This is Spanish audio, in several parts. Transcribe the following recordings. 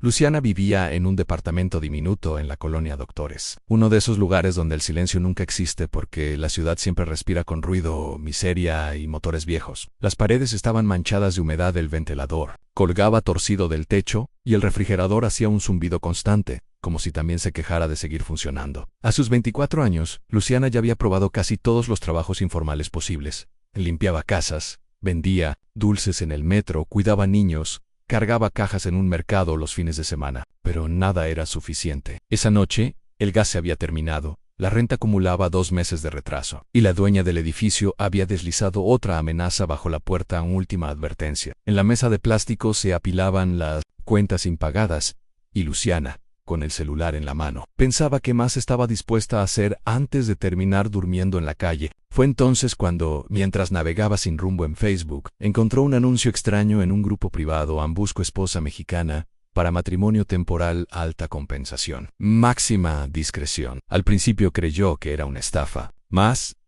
Luciana vivía en un departamento diminuto en la colonia Doctores, uno de esos lugares donde el silencio nunca existe porque la ciudad siempre respira con ruido, miseria y motores viejos. Las paredes estaban manchadas de humedad del ventilador, colgaba torcido del techo y el refrigerador hacía un zumbido constante, como si también se quejara de seguir funcionando. A sus 24 años, Luciana ya había probado casi todos los trabajos informales posibles. Limpiaba casas, vendía dulces en el metro, cuidaba niños, cargaba cajas en un mercado los fines de semana, pero nada era suficiente. Esa noche, el gas se había terminado, la renta acumulaba 2 meses de retraso, y la dueña del edificio había deslizado otra amenaza bajo la puerta, una última advertencia. En la mesa de plástico se apilaban las cuentas impagadas, y Luciana, con el celular en la mano, pensaba qué más estaba dispuesta a hacer antes de terminar durmiendo en la calle. Fue entonces cuando, mientras navegaba sin rumbo en Facebook, encontró un anuncio extraño en un grupo privado: busco esposa mexicana para matrimonio temporal, alta compensación, máxima discreción. Al principio creyó que era una estafa,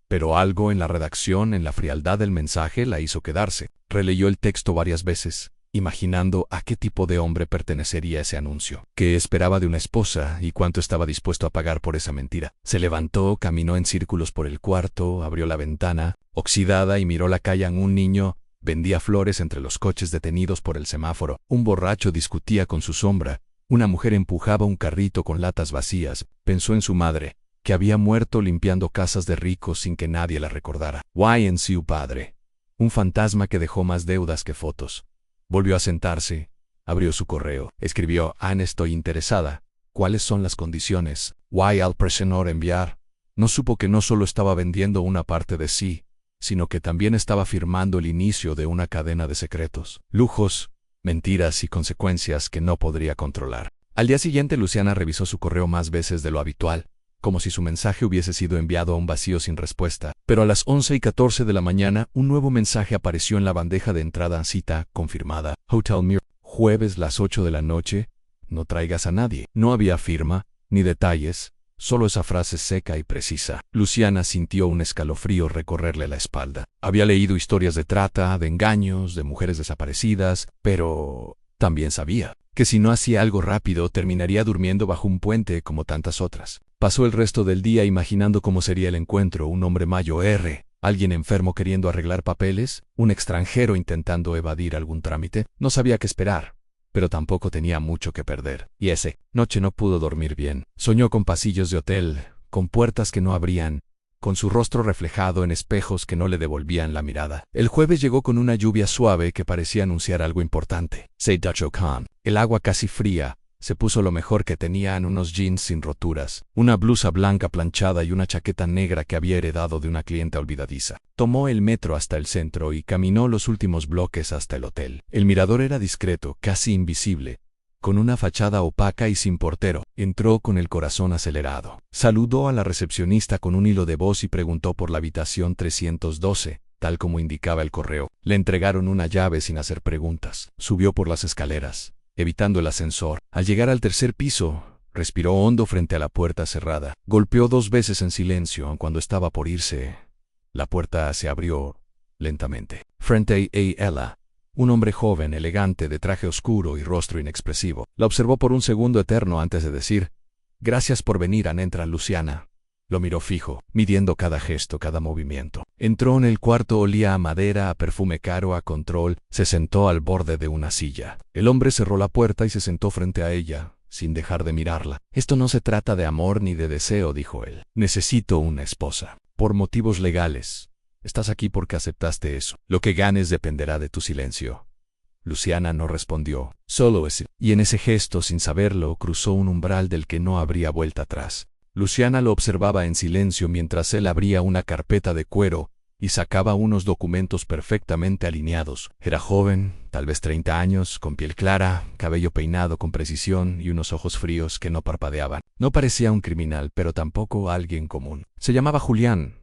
pero algo en la redacción, en la frialdad del mensaje, la hizo quedarse. Releyó el texto varias veces, imaginando a qué tipo de hombre pertenecería ese anuncio, qué esperaba de una esposa y cuánto estaba dispuesto a pagar por esa mentira. Se levantó, caminó en círculos por el cuarto, abrió la ventana, oxidada, y miró la calle. Un niño vendía flores entre los coches detenidos por el semáforo. Un borracho discutía con su sombra. Una mujer empujaba un carrito con latas vacías. Pensó en su madre, que había muerto limpiando casas de ricos sin que nadie la recordara. En su padre, un fantasma que dejó más deudas que fotos. Volvió a sentarse, abrió su correo, escribió: estoy interesada. ¿Cuáles son las condiciones? Al presionar enviar. No supo que no solo estaba vendiendo una parte de sí, sino que también estaba firmando el inicio de una cadena de secretos, lujos, mentiras y consecuencias que no podría controlar. Al día siguiente, Luciana revisó su correo más veces de lo habitual, como si su mensaje hubiese sido enviado a un vacío sin respuesta. Pero a las 11:14 de la mañana, un nuevo mensaje apareció en la bandeja de entrada: cita confirmada, Hotel Mir, jueves las 8 de la noche, no traigas a nadie. No había firma, ni detalles, solo esa frase seca y precisa. Luciana sintió un escalofrío recorrerle la espalda. Había leído historias de trata, de engaños, de mujeres desaparecidas, pero también sabía que si no hacía algo rápido terminaría durmiendo bajo un puente como tantas otras. Pasó el resto del día imaginando cómo sería el encuentro: un hombre mayor, alguien enfermo queriendo arreglar papeles, un extranjero intentando evadir algún trámite. No sabía qué esperar, pero tampoco tenía mucho que perder. Y esa noche no pudo dormir bien. Soñó con pasillos de hotel, con puertas que no abrían, con su rostro reflejado en espejos que no le devolvían la mirada. El jueves llegó con una lluvia suave que parecía anunciar algo importante. El agua casi fría. Se puso lo mejor que tenía, en unos jeans sin roturas, una blusa blanca planchada y una chaqueta negra que había heredado de una clienta olvidadiza. Tomó el metro hasta el centro y caminó los últimos bloques hasta el hotel. El mirador era discreto, casi invisible, con una fachada opaca y sin portero. Entró con el corazón acelerado. Saludó a la recepcionista con un hilo de voz y preguntó por la habitación 312, tal como indicaba el correo. Le entregaron una llave sin hacer preguntas. Subió por las escaleras, evitando el ascensor. Al llegar al tercer piso, respiró hondo frente a la puerta cerrada. Golpeó 2 veces en silencio. Cuando estaba por irse, la puerta se abrió lentamente. Frente a ella, un hombre joven, elegante, de traje oscuro y rostro inexpresivo. La observó por un segundo eterno antes de decir: gracias por venir. Entra, Luciana. Lo miró fijo, midiendo cada gesto, cada movimiento. Entró en el cuarto. Olía a madera, a perfume caro, a control. Se sentó al borde de una silla. El hombre cerró la puerta y se sentó frente a ella, sin dejar de mirarla. Esto no se trata de amor ni de deseo, dijo él. Necesito una esposa. Por motivos legales. Estás aquí porque aceptaste eso. Lo que ganes dependerá de tu silencio. Luciana no respondió. Solo ese. Y en ese gesto, sin saberlo, cruzó un umbral del que no habría vuelta atrás. Luciana lo observaba en silencio mientras él abría una carpeta de cuero y sacaba unos documentos perfectamente alineados. Era joven, tal vez 30 años, con piel clara, cabello peinado con precisión y unos ojos fríos que no parpadeaban. No parecía un criminal, pero tampoco alguien común. Se llamaba Julián,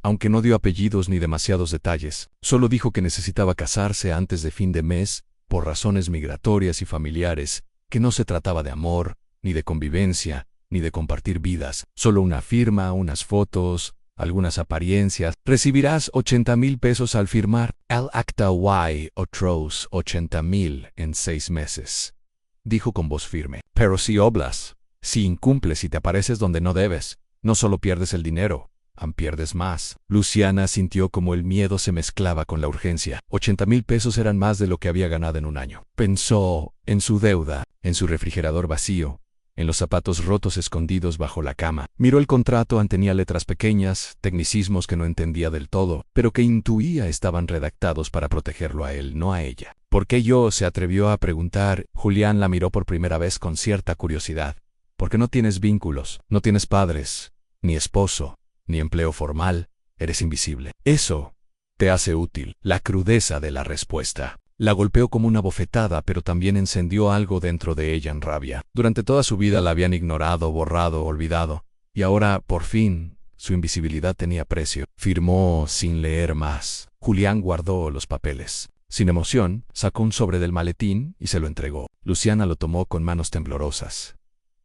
aunque no dio apellidos ni demasiados detalles. Solo dijo que necesitaba casarse antes de fin de mes, por razones migratorias y familiares, que no se trataba de amor, ni de convivencia, ni de compartir vidas, solo una firma, unas fotos, algunas apariencias. Recibirás 80,000 pesos al firmar el acta y otros 80,000 en 6 meses. dijo con voz firme. Pero si oblas, si incumples y te apareces donde no debes, no solo pierdes el dinero, pierdes más. Luciana sintió como el miedo se mezclaba con la urgencia. 80,000 pesos eran más de lo que había ganado en un año. Pensó en su deuda, en su refrigerador vacío, en los zapatos rotos escondidos bajo la cama. Miró el contrato, tenía letras pequeñas, tecnicismos que no entendía del todo, pero que intuía estaban redactados para protegerlo a él, no a ella. ¿Por qué yo? Se atrevió a preguntar. Julián la miró por primera vez con cierta curiosidad. Porque no tienes vínculos, no tienes padres, ni esposo, ni empleo formal, eres invisible. Eso te hace útil. La crudeza de la respuesta la golpeó como una bofetada, pero también encendió algo dentro de ella en rabia. Durante toda su vida la habían ignorado, borrado, olvidado, y ahora, por fin, su invisibilidad tenía precio. Firmó sin leer más. Julián guardó los papeles. Sin emoción, sacó un sobre del maletín y se lo entregó. Luciana lo tomó con manos temblorosas.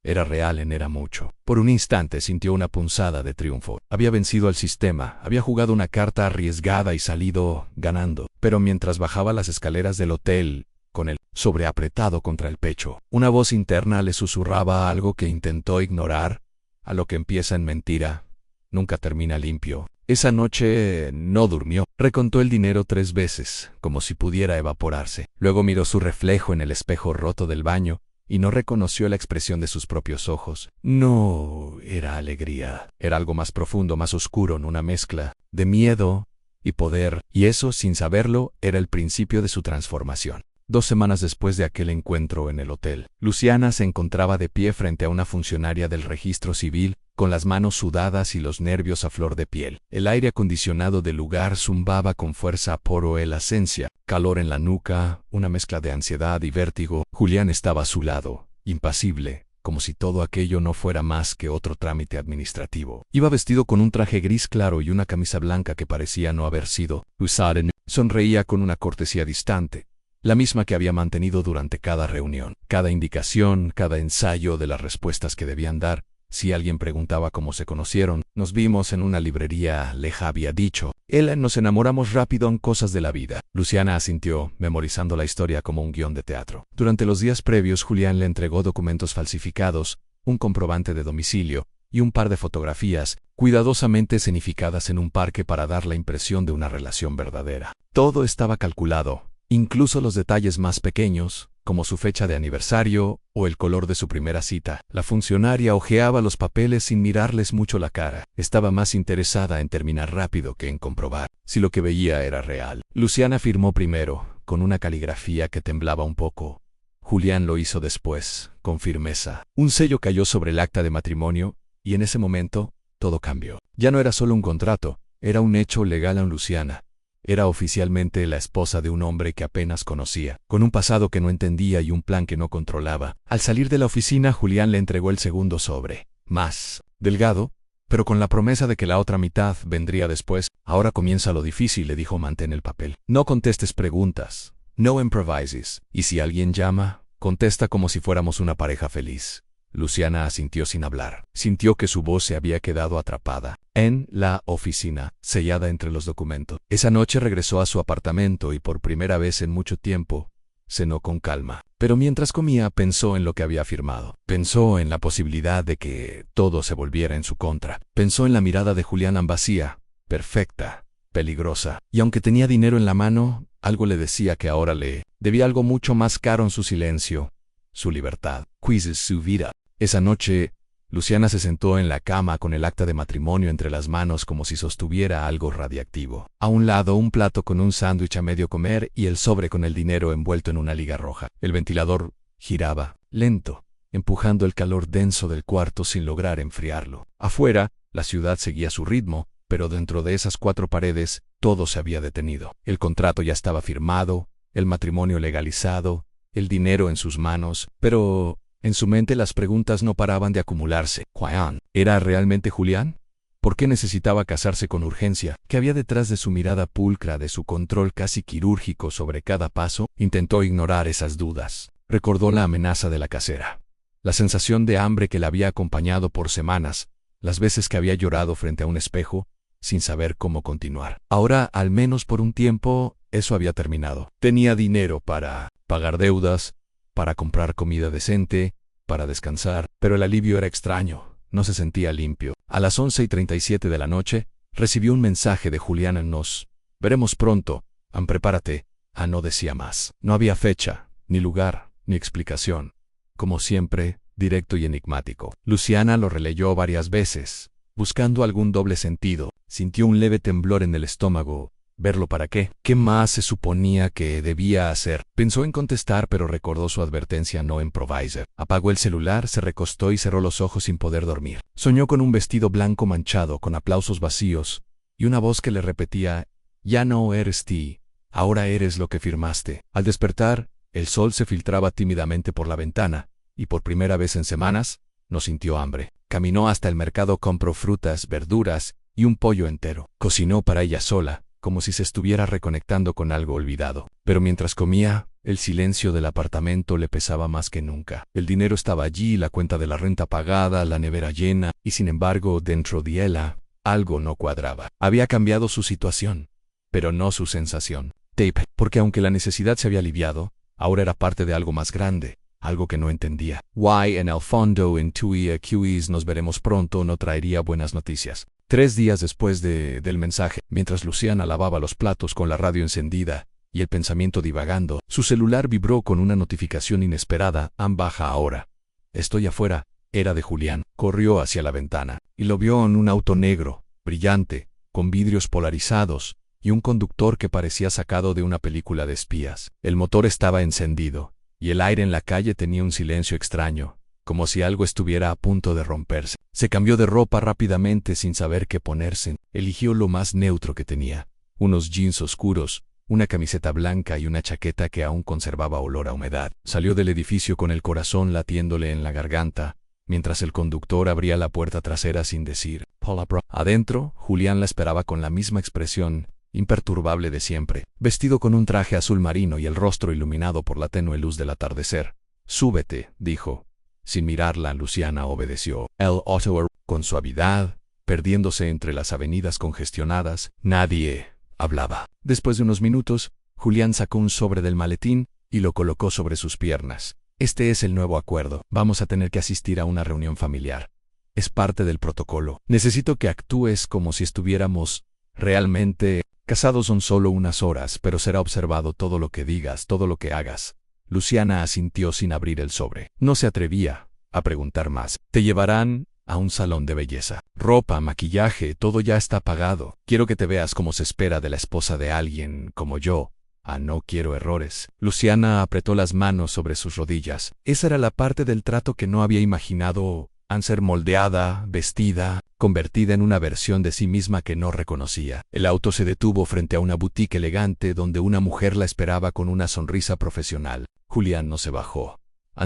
Era real en era mucho. Por un instante sintió una punzada de triunfo. Había vencido al sistema, había jugado una carta arriesgada y salido ganando. Pero mientras bajaba las escaleras del hotel, con el sobre apretado contra el pecho, una voz interna le susurraba algo que intentó ignorar. A lo que empieza en mentira, nunca termina limpio. Esa noche no durmió. Recontó el dinero 3 veces, como si pudiera evaporarse. Luego miró su reflejo en el espejo roto del baño, y no reconoció la expresión de sus propios ojos. No era alegría, era algo más profundo, más oscuro, en una mezcla de miedo y poder, y eso, sin saberlo, era el principio de su transformación. 2 semanas después de aquel encuentro en el hotel, Luciana se encontraba de pie frente a una funcionaria del registro civil, con las manos sudadas y los nervios a flor de piel. El aire acondicionado del lugar zumbaba con fuerza por el esencia, calor en la nuca, una mezcla de ansiedad y vértigo. Julián estaba a su lado, impasible, como si todo aquello no fuera más que otro trámite administrativo. Iba vestido con un traje gris claro y una camisa blanca que parecía no haber sido usada. Sonreía con una cortesía distante, la misma que había mantenido durante cada reunión, cada indicación, cada ensayo de las respuestas que debían dar. Si alguien preguntaba cómo se conocieron, nos vimos en una librería, le había dicho. Nos enamoramos rápido en cosas de la vida. Luciana asintió, memorizando la historia como un guión de teatro. Durante los días previos, Julián le entregó documentos falsificados, un comprobante de domicilio y un par de fotografías, cuidadosamente escenificadas en un parque para dar la impresión de una relación verdadera. Todo estaba calculado, incluso los detalles más pequeños, como su fecha de aniversario o el color de su primera cita. La funcionaria hojeaba los papeles sin mirarles mucho la cara. Estaba más interesada en terminar rápido que en comprobar si lo que veía era real. Luciana firmó primero, con una caligrafía que temblaba un poco. Julián lo hizo después, con firmeza. Un sello cayó sobre el acta de matrimonio, y en ese momento, todo cambió. Ya no era solo un contrato, era un hecho legal en Luciana. Era oficialmente la esposa de un hombre que apenas conocía, con un pasado que no entendía y un plan que no controlaba. Al salir de la oficina, Julián le entregó el segundo sobre, más delgado, pero con la promesa de que la otra mitad vendría después. Ahora comienza lo difícil, le dijo. Mantén el papel. No contestes preguntas, no improvises, y si alguien llama, contesta como si fuéramos una pareja feliz. Luciana asintió sin hablar. Sintió que su voz se había quedado atrapada en la oficina, sellada entre los documentos. Esa noche regresó a su apartamento y por primera vez en mucho tiempo, cenó con calma. Pero mientras comía pensó en lo que había firmado. Pensó en la posibilidad de que todo se volviera en su contra. Pensó en la mirada de Julián vacía, perfecta, peligrosa. Y aunque tenía dinero en la mano, algo le decía que ahora le debía algo mucho más caro en su silencio, su libertad, quizás su vida. Esa noche, Luciana se sentó en la cama con el acta de matrimonio entre las manos como si sostuviera algo radiactivo. A un lado un plato con un sándwich a medio comer y el sobre con el dinero envuelto en una liga roja. El ventilador giraba, lento, empujando el calor denso del cuarto sin lograr enfriarlo. Afuera, la ciudad seguía su ritmo, pero dentro de esas 4 paredes, todo se había detenido. El contrato ya estaba firmado, el matrimonio legalizado, el dinero en sus manos, pero en su mente las preguntas no paraban de acumularse. ¿Juan era realmente Julián? ¿Por qué necesitaba casarse con urgencia? ¿Qué había detrás de su mirada pulcra, de su control casi quirúrgico sobre cada paso? Intentó ignorar esas dudas. Recordó la amenaza de la casera, la sensación de hambre que la había acompañado por semanas, las veces que había llorado frente a un espejo, sin saber cómo continuar. Ahora, al menos por un tiempo, eso había terminado. Tenía dinero para pagar deudas, para comprar comida decente, para descansar, pero el alivio era extraño, no se sentía limpio. A las 11:37 de la noche, recibió un mensaje de Juliana. Nos veremos pronto, prepárate. No decía más. No había fecha, ni lugar, ni explicación. Como siempre, directo y enigmático. Luciana lo releyó varias veces, buscando algún doble sentido. Sintió un leve temblor en el estómago. ¿Verlo para qué? ¿Qué más se suponía que debía hacer? Pensó en contestar, pero recordó su advertencia no improviser. Apagó el celular, se recostó y cerró los ojos sin poder dormir. Soñó con un vestido blanco manchado, con aplausos vacíos, y una voz que le repetía: ya no eres ti, ahora eres lo que firmaste. Al despertar, el sol se filtraba tímidamente por la ventana, y por primera vez en semanas, no sintió hambre. Caminó hasta el mercado, compró frutas, verduras y un pollo entero. Cocinó para ella sola, como si se estuviera reconectando con algo olvidado. Pero mientras comía, el silencio del apartamento le pesaba más que nunca. El dinero estaba allí, la cuenta de la renta pagada, la nevera llena, y sin embargo, dentro de ella, algo no cuadraba. Había cambiado su situación, pero no su sensación. Tape, porque aunque la necesidad se había aliviado, ahora era parte de algo más grande, algo que no entendía. Why en el fondo intuía que nos veremos pronto no traería buenas noticias. 3 días después del mensaje, mientras Luciana lavaba los platos con la radio encendida y el pensamiento divagando, su celular vibró con una notificación inesperada. Baja ahora. Estoy afuera. Era de Julián. Corrió hacia la ventana y lo vio en un auto negro, brillante, con vidrios polarizados y un conductor que parecía sacado de una película de espías. El motor estaba encendido y el aire en la calle tenía un silencio extraño, como si algo estuviera a punto de romperse. Se cambió de ropa rápidamente sin saber qué ponerse. Eligió lo más neutro que tenía: unos jeans oscuros, una camiseta blanca y una chaqueta que aún conservaba olor a humedad. Salió del edificio con el corazón latiéndole en la garganta, mientras el conductor abría la puerta trasera sin decir palabra. Adentro, Julián la esperaba con la misma expresión imperturbable de siempre, vestido con un traje azul marino y el rostro iluminado por la tenue luz del atardecer. Súbete, dijo. Sin mirarla, Luciana obedeció. El auto con suavidad, perdiéndose entre las avenidas congestionadas. Nadie hablaba. Después de unos minutos, Julián sacó un sobre del maletín y lo colocó sobre sus piernas. Este es el nuevo acuerdo. Vamos a tener que asistir a una reunión familiar. Es parte del protocolo. Necesito que actúes como si estuviéramos realmente casados. Son solo unas horas, pero será observado todo lo que digas, todo lo que hagas. Luciana asintió sin abrir el sobre. No se atrevía a preguntar más. Te llevarán a un salón de belleza. Ropa, maquillaje, todo ya está pagado. Quiero que te veas como se espera de la esposa de alguien como yo. No quiero errores. Luciana apretó las manos sobre sus rodillas. Esa era la parte del trato que no había imaginado. Ser moldeada, vestida, convertida en una versión de sí misma que no reconocía. El auto se detuvo frente a una boutique elegante donde una mujer la esperaba con una sonrisa profesional. Julián no se bajó.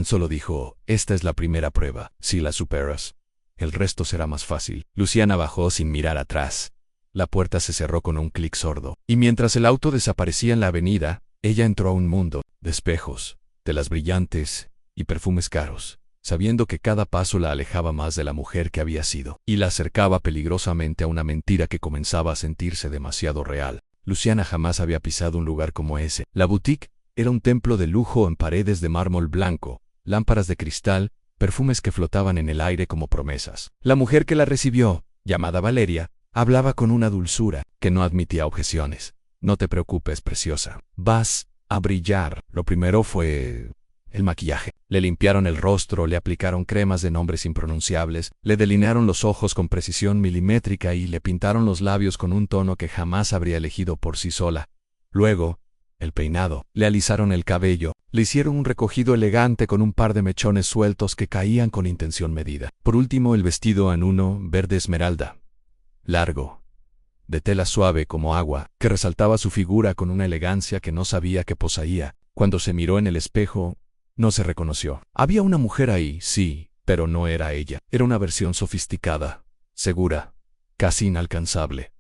Solo dijo: esta es la primera prueba. Si la superas, el resto será más fácil. Luciana bajó sin mirar atrás. La puerta se cerró con un clic sordo. Y mientras el auto desaparecía en la avenida, ella entró a un mundo de espejos, telas brillantes y perfumes caros, sabiendo que cada paso la alejaba más de la mujer que había sido, y la acercaba peligrosamente a una mentira que comenzaba a sentirse demasiado real. Luciana jamás había pisado un lugar como ese. La boutique era un templo de lujo en paredes de mármol blanco, lámparas de cristal, perfumes que flotaban en el aire como promesas. La mujer que la recibió, llamada Valeria, hablaba con una dulzura que no admitía objeciones. No te preocupes, preciosa. Vas a brillar. Lo primero fue el maquillaje. Le limpiaron el rostro, le aplicaron cremas de nombres impronunciables, le delinearon los ojos con precisión milimétrica y le pintaron los labios con un tono que jamás habría elegido por sí sola. Luego, el peinado. Le alisaron el cabello, le hicieron un recogido elegante con un par de mechones sueltos que caían con intención medida. Por último, el vestido en uno verde esmeralda, largo, de tela suave como agua, que resaltaba su figura con una elegancia que no sabía que poseía. Cuando se miró en el espejo, no se reconoció. Había una mujer ahí, sí, pero no era ella. Era una versión sofisticada, segura, casi inalcanzable.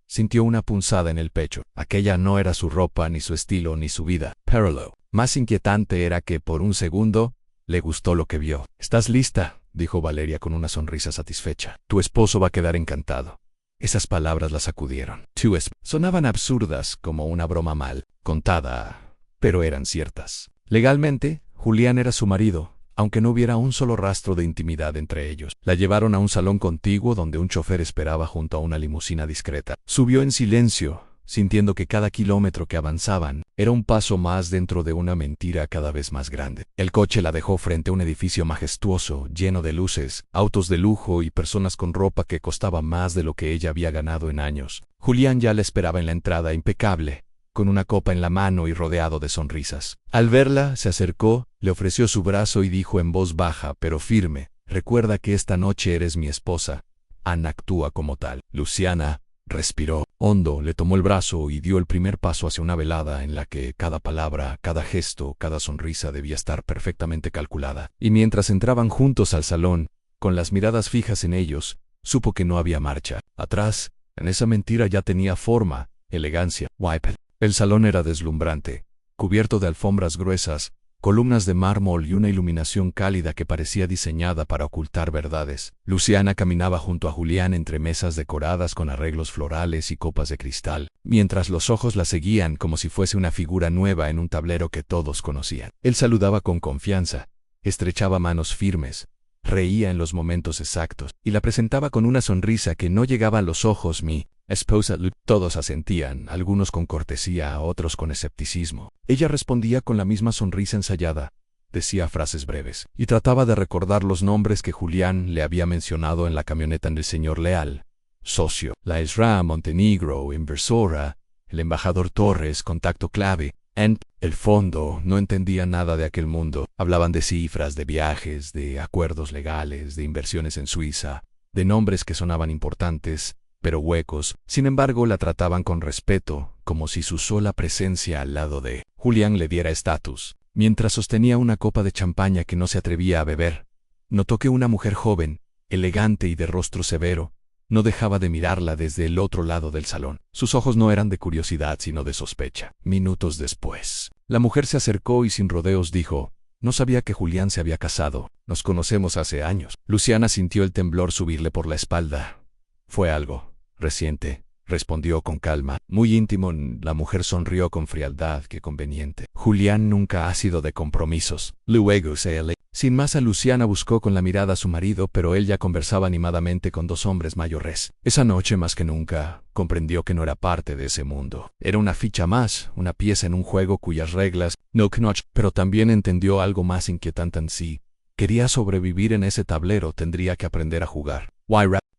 Sintió una punzada en el pecho. Aquella no era su ropa, ni su estilo, ni su vida. Parallel. Más inquietante era que, por un segundo, le gustó lo que vio. «¿Estás lista?», dijo Valeria con una sonrisa satisfecha. «Tu esposo va a quedar encantado». Esas palabras la sacudieron. Sonaban absurdas, como una broma mal contada, pero eran ciertas. Legalmente, Julián era su marido, aunque no hubiera un solo rastro de intimidad entre ellos. La llevaron a un salón contiguo donde un chofer esperaba junto a una limusina discreta. Subió en silencio, sintiendo que cada kilómetro que avanzaban era un paso más dentro de una mentira cada vez más grande. El coche la dejó frente a un edificio majestuoso, lleno de luces, autos de lujo y personas con ropa que costaba más de lo que ella había ganado en años. Julián ya la esperaba en la entrada, impecable, con una copa en la mano y rodeado de sonrisas. Al verla, se acercó, le ofreció su brazo y dijo en voz baja pero firme: «Recuerda que esta noche eres mi esposa. Ana actúa como tal». Luciana respiró hondo, le tomó el brazo y dio el primer paso hacia una velada en la que cada palabra, cada gesto, cada sonrisa debía estar perfectamente calculada. Y mientras entraban juntos al salón, con las miradas fijas en ellos, supo que no había marcha atrás. En esa mentira ya tenía forma, elegancia. El salón era deslumbrante, cubierto de alfombras gruesas, columnas de mármol y una iluminación cálida que parecía diseñada para ocultar verdades. Luciana caminaba junto a Julián entre mesas decoradas con arreglos florales y copas de cristal, mientras los ojos la seguían como si fuese una figura nueva en un tablero que todos conocían. Él saludaba con confianza, estrechaba manos firmes, reía en los momentos exactos y la presentaba con una sonrisa que no llegaba a los ojos. «Mi esposa». Todos asentían, algunos con cortesía, otros con escepticismo. Ella respondía con la misma sonrisa ensayada, decía frases breves y trataba de recordar los nombres que Julián le había mencionado en la camioneta del señor Leal: socio, la Esra Montenegro, inversora, el embajador Torres, contacto clave. En el fondo, no entendía nada de aquel mundo. Hablaban de cifras, de viajes, de acuerdos legales, de inversiones en Suiza, de nombres que sonaban importantes, pero huecos. Sin embargo, la trataban con respeto, como si su sola presencia al lado de Julián le diera estatus. Mientras sostenía una copa de champaña que no se atrevía a beber, notó que una mujer joven, elegante y de rostro severo, no dejaba de mirarla desde el otro lado del salón. Sus ojos no eran de curiosidad, sino de sospecha. Minutos después, la mujer se acercó y sin rodeos dijo: «No sabía que Julián se había casado. Nos conocemos hace años». Luciana sintió el temblor subirle por la espalda. «Fue algo reciente», respondió con calma. «Muy íntimo». La mujer sonrió con frialdad. «Qué conveniente. Julián nunca ha sido de compromisos». Luego se le... Sin más, a Luciana buscó con la mirada a su marido, pero él ya conversaba animadamente con dos hombres mayores. Esa noche, más que nunca, comprendió que no era parte de ese mundo. Era una ficha más, una pieza en un juego cuyas reglas no conocía. Pero también entendió algo más inquietante en sí. Quería sobrevivir en ese tablero, tendría que aprender a jugar.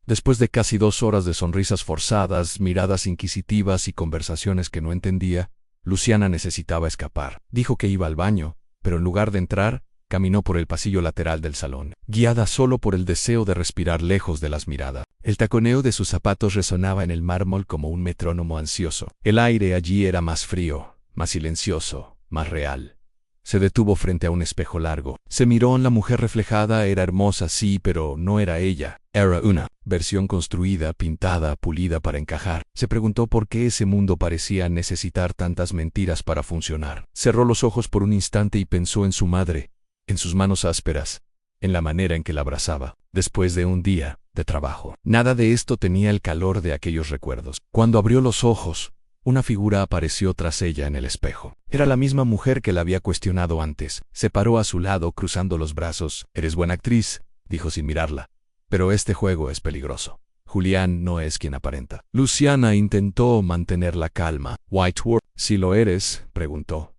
Después de casi 2 horas de sonrisas forzadas, miradas inquisitivas y conversaciones que no entendía, Luciana necesitaba escapar. Dijo que iba al baño, pero en lugar de entrar, caminó por el pasillo lateral del salón, guiada solo por el deseo de respirar lejos de las miradas. El taconeo de sus zapatos resonaba en el mármol como un metrónomo ansioso. El aire allí era más frío, más silencioso, más real. Se detuvo frente a un espejo largo. Se miró en la mujer reflejada. Era hermosa, sí, pero no era ella. Era una versión construida, pintada, pulida para encajar. Se preguntó por qué ese mundo parecía necesitar tantas mentiras para funcionar. Cerró los ojos por un instante y pensó en su madre, en sus manos ásperas, en la manera en que la abrazaba, después de un día de trabajo. Nada de esto tenía el calor de aquellos recuerdos. Cuando abrió los ojos, una figura apareció tras ella en el espejo. Era la misma mujer que la había cuestionado antes. Se paró a su lado cruzando los brazos. «Eres buena actriz», dijo sin mirarla, «pero este juego es peligroso. Julián no es quien aparenta». Luciana intentó mantener la calma. «Whiteworth, ¿si lo eres?», preguntó.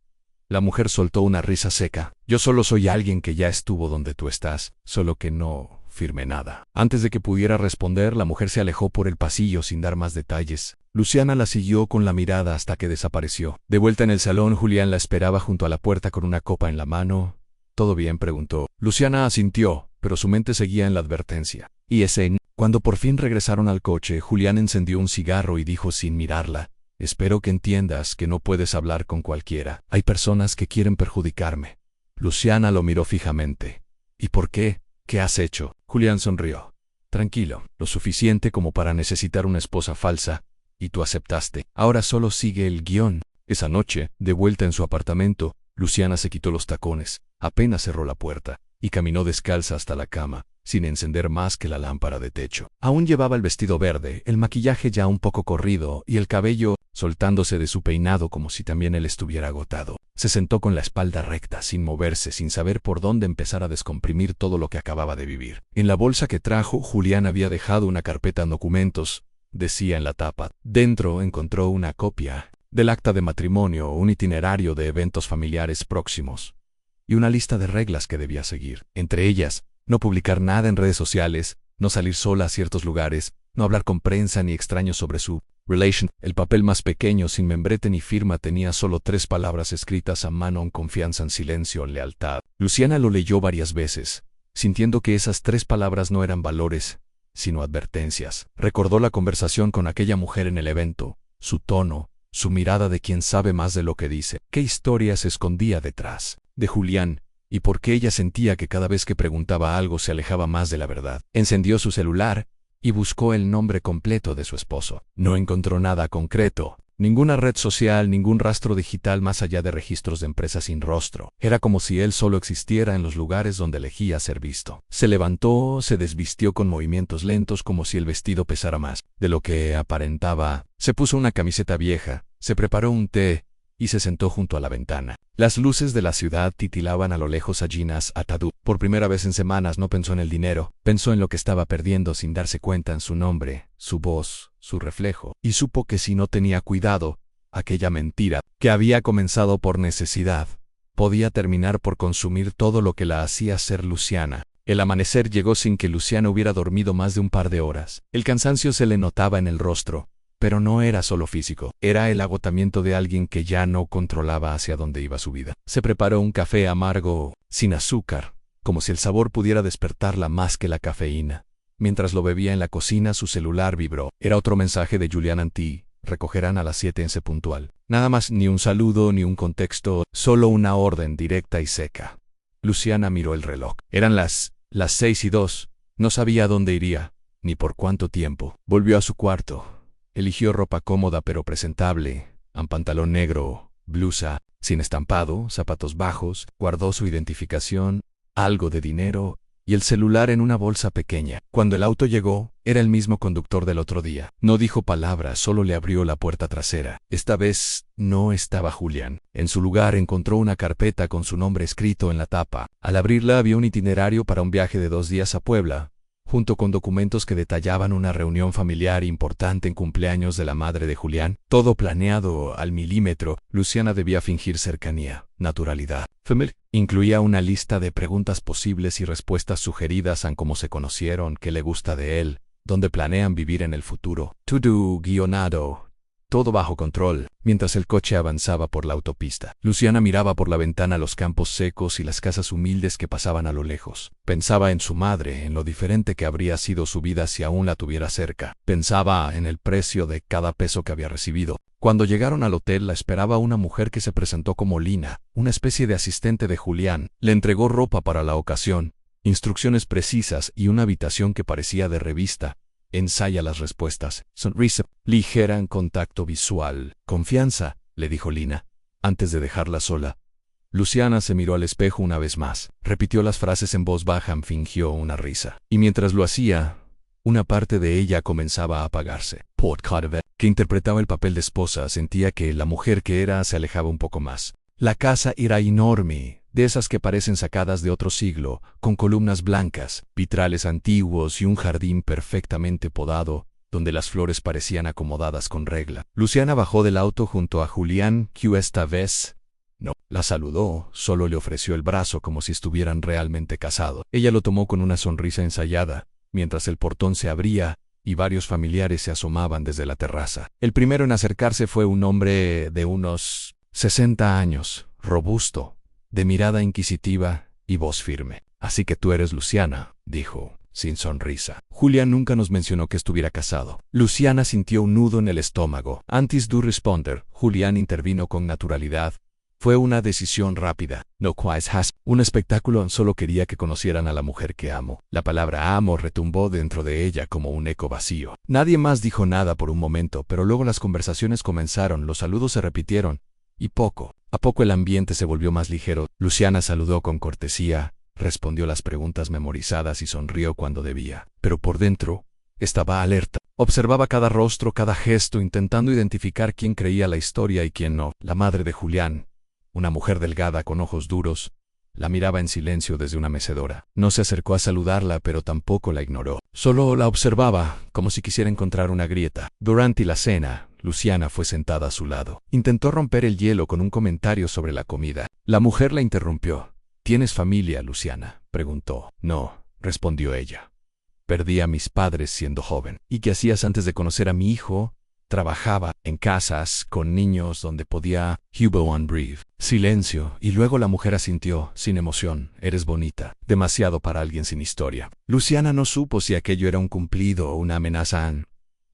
La mujer soltó una risa seca. «Yo solo soy alguien que ya estuvo donde tú estás, solo que no firmé nada». Antes de que pudiera responder, la mujer se alejó por el pasillo sin dar más detalles. Luciana la siguió con la mirada hasta que desapareció. De vuelta en el salón, Julián la esperaba junto a la puerta con una copa en la mano. «¿Todo bien?», preguntó. Luciana asintió, pero su mente seguía en la advertencia. Cuando por fin regresaron al coche, Julián encendió un cigarro y dijo sin mirarla: «Espero que entiendas que no puedes hablar con cualquiera. Hay personas que quieren perjudicarme». Luciana lo miró fijamente. «¿Y por qué? ¿Qué has hecho?». Julián sonrió. «Tranquilo, lo suficiente como para necesitar una esposa falsa, y tú aceptaste. Ahora solo sigue el guión». Esa noche, de vuelta en su apartamento, Luciana se quitó los tacones, apenas cerró la puerta, y caminó descalza hasta la cama. sin encender más que la lámpara de techo. Aún llevaba el vestido verde, el maquillaje ya un poco corrido y el cabello soltándose de su peinado como si también él estuviera agotado. Se sentó con la espalda recta, sin moverse, sin saber por dónde empezar a descomprimir todo lo que acababa de vivir. En la bolsa que trajo, Julián había dejado una carpeta en documentos, decía en la tapa. Dentro encontró una copia del acta de matrimonio, un itinerario de eventos familiares próximos y una lista de reglas que debía seguir. Entre ellas, no publicar nada en redes sociales, no salir sola a ciertos lugares, no hablar con prensa ni extraños sobre su relation. El papel más pequeño, sin membrete ni firma, tenía solo 3 palabras escritas a mano: en confianza, en silencio, en lealtad. Luciana lo leyó varias veces, sintiendo que esas 3 palabras no eran valores, sino advertencias. Recordó la conversación con aquella mujer en el evento, su tono, su mirada de quien sabe más de lo que dice. ¿Qué historia se escondía detrás de Julián? ¿Y por qué ella sentía que cada vez que preguntaba algo se alejaba más de la verdad? Encendió su celular y buscó el nombre completo de su esposo. No encontró nada concreto, ninguna red social, ningún rastro digital más allá de registros de empresas sin rostro. Era como si él solo existiera en los lugares donde elegía ser visto. Se levantó, se desvistió con movimientos lentos como si el vestido pesara más de lo que aparentaba. Se puso una camiseta vieja, se preparó un té y se sentó junto a la ventana. Las luces de la ciudad titilaban a lo lejos a Ginas Atadú. Por primera vez en semanas no pensó en el dinero, pensó en lo que estaba perdiendo sin darse cuenta, en su nombre, su voz, su reflejo, y supo que si no tenía cuidado, aquella mentira, que había comenzado por necesidad, podía terminar por consumir todo lo que la hacía ser Luciana. El amanecer llegó sin que Luciana hubiera dormido más de un par de horas. El cansancio se le notaba en el rostro, pero no era solo físico, era el agotamiento de alguien que ya no controlaba hacia dónde iba su vida. Se preparó un café amargo, sin azúcar, como si el sabor pudiera despertarla más que la cafeína. Mientras lo bebía en la cocina, su celular vibró. Era otro mensaje de Julián Antí: recogerán a las 7 en C puntual. Nada más, ni un saludo, ni un contexto, solo una orden directa y seca. Luciana miró el reloj. Eran las 6:02. No sabía a dónde iría, ni por cuánto tiempo. Volvió a su cuarto. Eligió ropa cómoda pero presentable, un pantalón negro, blusa, sin estampado, zapatos bajos, guardó su identificación, algo de dinero y el celular en una bolsa pequeña. Cuando el auto llegó, era el mismo conductor del otro día. No dijo palabra, solo le abrió la puerta trasera. Esta vez no estaba Julián. En su lugar encontró una carpeta con su nombre escrito en la tapa. Al abrirla había un itinerario para un viaje de 2 días a Puebla, junto con documentos que detallaban una reunión familiar importante en cumpleaños de la madre de Julián. Todo planeado al milímetro. Luciana debía fingir cercanía, naturalidad. Incluía una lista de preguntas posibles y respuestas sugeridas a cómo se conocieron, qué le gusta de él, dónde planean vivir en el futuro. To-do guionado. Todo bajo control. Mientras el coche avanzaba por la autopista, Luciana miraba por la ventana los campos secos y las casas humildes que pasaban a lo lejos. Pensaba en su madre, en lo diferente que habría sido su vida si aún la tuviera cerca. Pensaba en el precio de cada peso que había recibido. Cuando llegaron al hotel, la esperaba una mujer que se presentó como Lina, una especie de asistente de Julián. Le entregó ropa para la ocasión, instrucciones precisas y una habitación que parecía de revista. Ensaya las respuestas. Sonrisa ligera en contacto visual. Confianza, le dijo Lina, antes de dejarla sola. Luciana se miró al espejo una vez más. Repitió las frases en voz baja, fingió una risa. Y mientras lo hacía, una parte de ella comenzaba a apagarse. Que interpretaba el papel de esposa, sentía que la mujer que era se alejaba un poco más. La casa era enorme, de esas que parecen sacadas de otro siglo, con columnas blancas, vitrales antiguos y un jardín perfectamente podado, donde las flores parecían acomodadas con regla. Luciana bajó del auto junto a Julián, que esta vez no la saludó, solo le ofreció el brazo como si estuvieran realmente casados. Ella lo tomó con una sonrisa ensayada, mientras el portón se abría y varios familiares se asomaban desde la terraza. El primero en acercarse fue un hombre de unos 60 años, robusto, de mirada inquisitiva y voz firme. Así que tú eres Luciana, dijo, sin sonrisa. Julián nunca nos mencionó que estuviera casado. Luciana sintió un nudo en el estómago. Antes de responder, Julián intervino con naturalidad. Fue una decisión rápida. No quite has. Un espectáculo, solo quería que conocieran a la mujer que amo. La palabra amo retumbó dentro de ella como un eco vacío. Nadie más dijo nada por un momento, pero luego las conversaciones comenzaron, los saludos se repitieron, y poco a poco el ambiente se volvió más ligero. Luciana saludó con cortesía, respondió las preguntas memorizadas y sonrió cuando debía. Pero por dentro, estaba alerta. Observaba cada rostro, cada gesto, intentando identificar quién creía la historia y quién no. La madre de Julián, una mujer delgada con ojos duros, la miraba en silencio desde una mecedora. No se acercó a saludarla, pero tampoco la ignoró. Solo la observaba, como si quisiera encontrar una grieta. Durante la cena, Luciana fue sentada a su lado. Intentó romper el hielo con un comentario sobre la comida. La mujer la interrumpió. ¿Tienes familia, Luciana?, preguntó. No, respondió ella. Perdí a mis padres siendo joven. ¿Y qué hacías antes de conocer a mi hijo? Trabajaba en casas con niños donde podía. Hubo un breve silencio, y luego la mujer asintió, sin emoción. Eres bonita. Demasiado para alguien sin historia. Luciana no supo si aquello era un cumplido o una amenaza,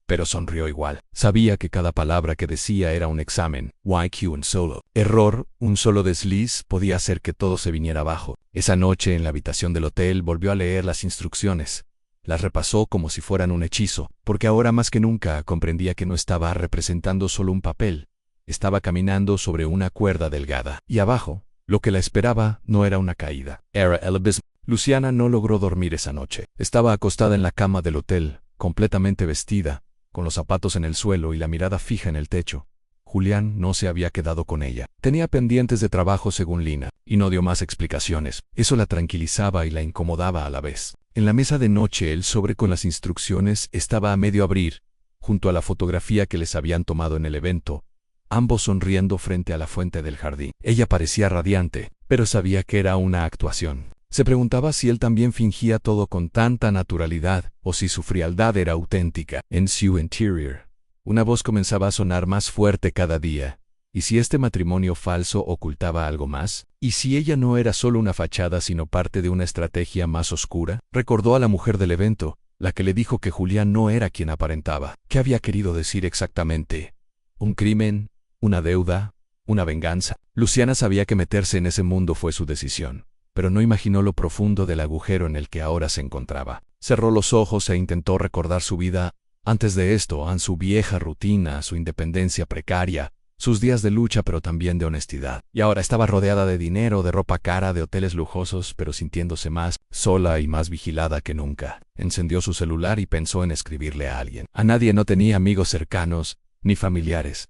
pero sonrió igual. Sabía que cada palabra que decía era un examen. YQ un solo error, un solo desliz podía hacer que todo se viniera abajo. Esa noche en la habitación del hotel volvió a leer las instrucciones. Las repasó como si fueran un hechizo, porque ahora más que nunca comprendía que no estaba representando solo un papel. Estaba caminando sobre una cuerda delgada. Y abajo, lo que la esperaba no era una caída. Era el abismo. Luciana no logró dormir esa noche. Estaba acostada en la cama del hotel, completamente vestida, con los zapatos en el suelo y la mirada fija en el techo. Julián no se había quedado con ella. Tenía pendientes de trabajo según Lina, y no dio más explicaciones. Eso la tranquilizaba y la incomodaba a la vez. En la mesa de noche el sobre con las instrucciones estaba a medio abrir, junto a la fotografía que les habían tomado en el evento, ambos sonriendo frente a la fuente del jardín. Ella parecía radiante, pero sabía que era una actuación. Se preguntaba si él también fingía todo con tanta naturalidad, o si su frialdad era auténtica. En su interior, una voz comenzaba a sonar más fuerte cada día. ¿Y si este matrimonio falso ocultaba algo más? ¿Y si ella no era solo una fachada sino parte de una estrategia más oscura? Recordó a la mujer del evento, la que le dijo que Julián no era quien aparentaba. ¿Qué había querido decir exactamente? ¿Un crimen? ¿Una deuda? ¿Una venganza? Luciana sabía que meterse en ese mundo fue su decisión, pero no imaginó lo profundo del agujero en el que ahora se encontraba. Cerró los ojos e intentó recordar su vida antes de esto, su vieja rutina, su independencia precaria, sus días de lucha pero también de honestidad. Y ahora estaba rodeada de dinero, de ropa cara, de hoteles lujosos, pero sintiéndose más sola y más vigilada que nunca. Encendió su celular y pensó en escribirle a alguien. A nadie. No tenía amigos cercanos, ni familiares.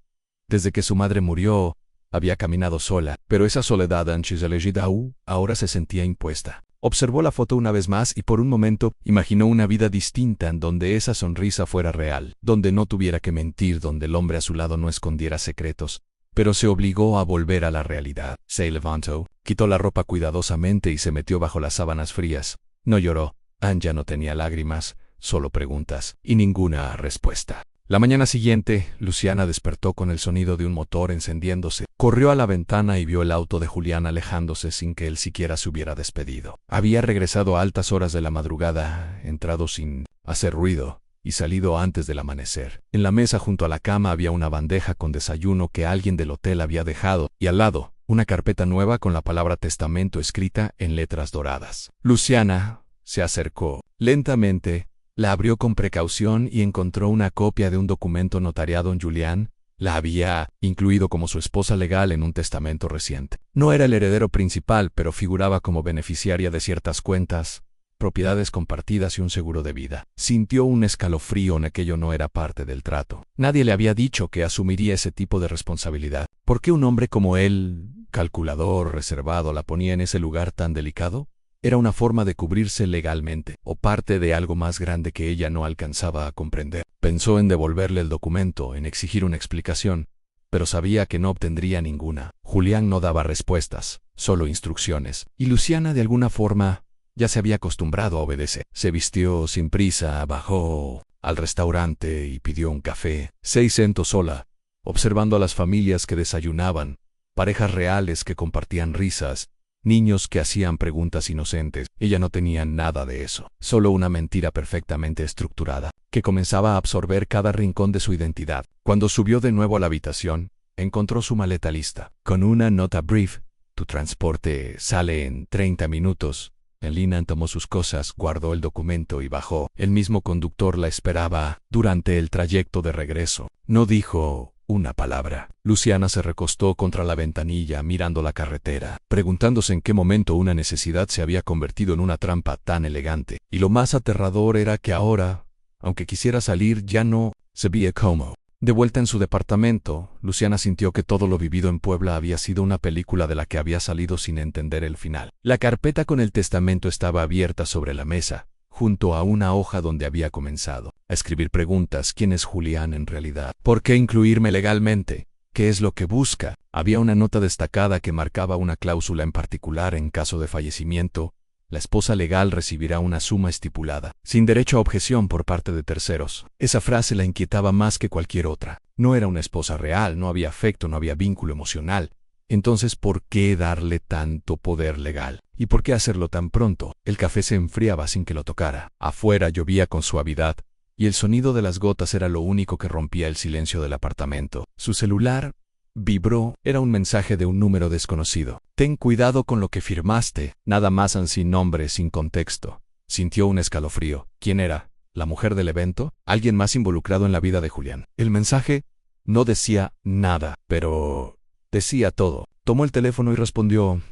Desde que su madre murió, había caminado sola, pero esa soledad antes elegida ahora se sentía impuesta. Observó la foto una vez más y por un momento imaginó una vida distinta en donde esa sonrisa fuera real, donde no tuviera que mentir, donde el hombre a su lado no escondiera secretos. Pero se obligó a volver a la realidad. Se levantó, quitó la ropa cuidadosamente y se metió bajo las sábanas frías. No lloró. Ya no tenía lágrimas, solo preguntas, y ninguna respuesta. La mañana siguiente, Luciana despertó con el sonido de un motor encendiéndose. Corrió a la ventana y vio el auto de Julián alejándose sin que él siquiera se hubiera despedido. Había regresado a altas horas de la madrugada, entrado sin hacer ruido, y salido antes del amanecer. En la mesa junto a la cama había una bandeja con desayuno que alguien del hotel había dejado, y al lado, una carpeta nueva con la palabra testamento escrita en letras doradas. Luciana se acercó lentamente. La abrió con precaución y encontró una copia de un documento notariado en Julián. La había incluido como su esposa legal en un testamento reciente. No era el heredero principal, pero figuraba como beneficiaria de ciertas cuentas, propiedades compartidas y un seguro de vida. Sintió un escalofrío en aquello no era parte del trato. Nadie le había dicho que asumiría ese tipo de responsabilidad. ¿Por qué un hombre como él, calculador, reservado, la ponía en ese lugar tan delicado? Era una forma de cubrirse legalmente, o parte de algo más grande que ella no alcanzaba a comprender. Pensó en devolverle el documento, en exigir una explicación, pero sabía que no obtendría ninguna. Julián no daba respuestas, solo instrucciones, y Luciana de alguna forma ya se había acostumbrado a obedecer. Se vistió sin prisa, bajó al restaurante y pidió un café. Se sentó sola, observando a las familias que desayunaban, parejas reales que compartían risas, niños que hacían preguntas inocentes. Ella no tenía nada de eso, solo una mentira perfectamente estructurada, que comenzaba a absorber cada rincón de su identidad. Cuando subió de nuevo a la habitación, encontró su maleta lista, con una nota brief: tu transporte sale en 30 minutos. Lina tomó sus cosas, guardó el documento y bajó. El mismo conductor la esperaba durante el trayecto de regreso. No dijo una palabra. Luciana se recostó contra la ventanilla mirando la carretera, preguntándose en qué momento una necesidad se había convertido en una trampa tan elegante. Y lo más aterrador era que ahora, aunque quisiera salir, ya no se veía cómo. De vuelta en su departamento, Luciana sintió que todo lo vivido en Puebla había sido una película de la que había salido sin entender el final. La carpeta con el testamento estaba abierta sobre la mesa, junto a una hoja donde había comenzado a escribir preguntas. ¿Quién es Julián en realidad? ¿Por qué incluirme legalmente? ¿Qué es lo que busca? Había una nota destacada que marcaba una cláusula en particular: en caso de fallecimiento, la esposa legal recibirá una suma estipulada, sin derecho a objeción por parte de terceros. Esa frase la inquietaba más que cualquier otra. No era una esposa real, no había afecto, no había vínculo emocional. Entonces, ¿por qué darle tanto poder legal? ¿Y por qué hacerlo tan pronto? El café se enfriaba sin que lo tocara. Afuera llovía con suavidad, y el sonido de las gotas era lo único que rompía el silencio del apartamento. Su celular vibró. Era un mensaje de un número desconocido. Ten cuidado con lo que firmaste. Nada más, sin nombre, sin contexto. Sintió un escalofrío. ¿Quién era? ¿La mujer del evento? ¿Alguien más involucrado en la vida de Julián? El mensaje no decía nada, pero decía todo. Tomó el teléfono y respondió: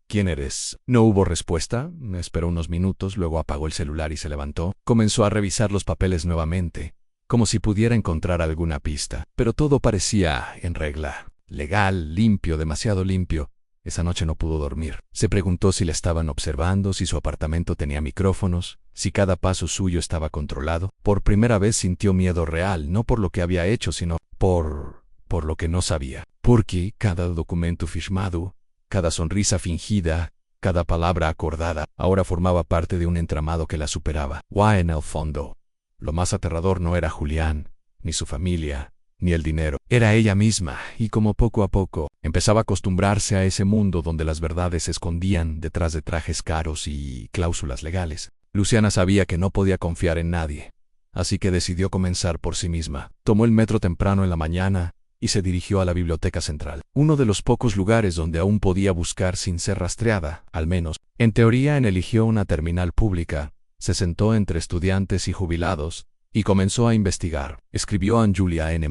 ¿Quién eres? No hubo respuesta. Esperó unos minutos, luego apagó el celular y se levantó. Comenzó a revisar los papeles nuevamente, como si pudiera encontrar alguna pista. Pero todo parecía en regla. Legal, limpio, demasiado limpio. Esa noche no pudo dormir. Se preguntó si le estaban observando, si su apartamento tenía micrófonos, si cada paso suyo estaba controlado. Por primera vez sintió miedo real, no por lo que había hecho, sino por lo que no sabía. Porque cada documento firmado, cada sonrisa fingida, cada palabra acordada, ahora formaba parte de un entramado que la superaba. En el fondo, lo más aterrador no era Julián, ni su familia, ni el dinero. Era ella misma, y como poco a poco empezaba a acostumbrarse a ese mundo donde las verdades se escondían detrás de trajes caros y cláusulas legales. Luciana sabía que no podía confiar en nadie, así que decidió comenzar por sí misma. Tomó el metro temprano en la mañana y se dirigió a la biblioteca central, uno de los pocos lugares donde aún podía buscar sin ser rastreada, al menos. En teoría, eligió una terminal pública, se sentó entre estudiantes y jubilados, y comenzó a investigar. Escribió a Julia N.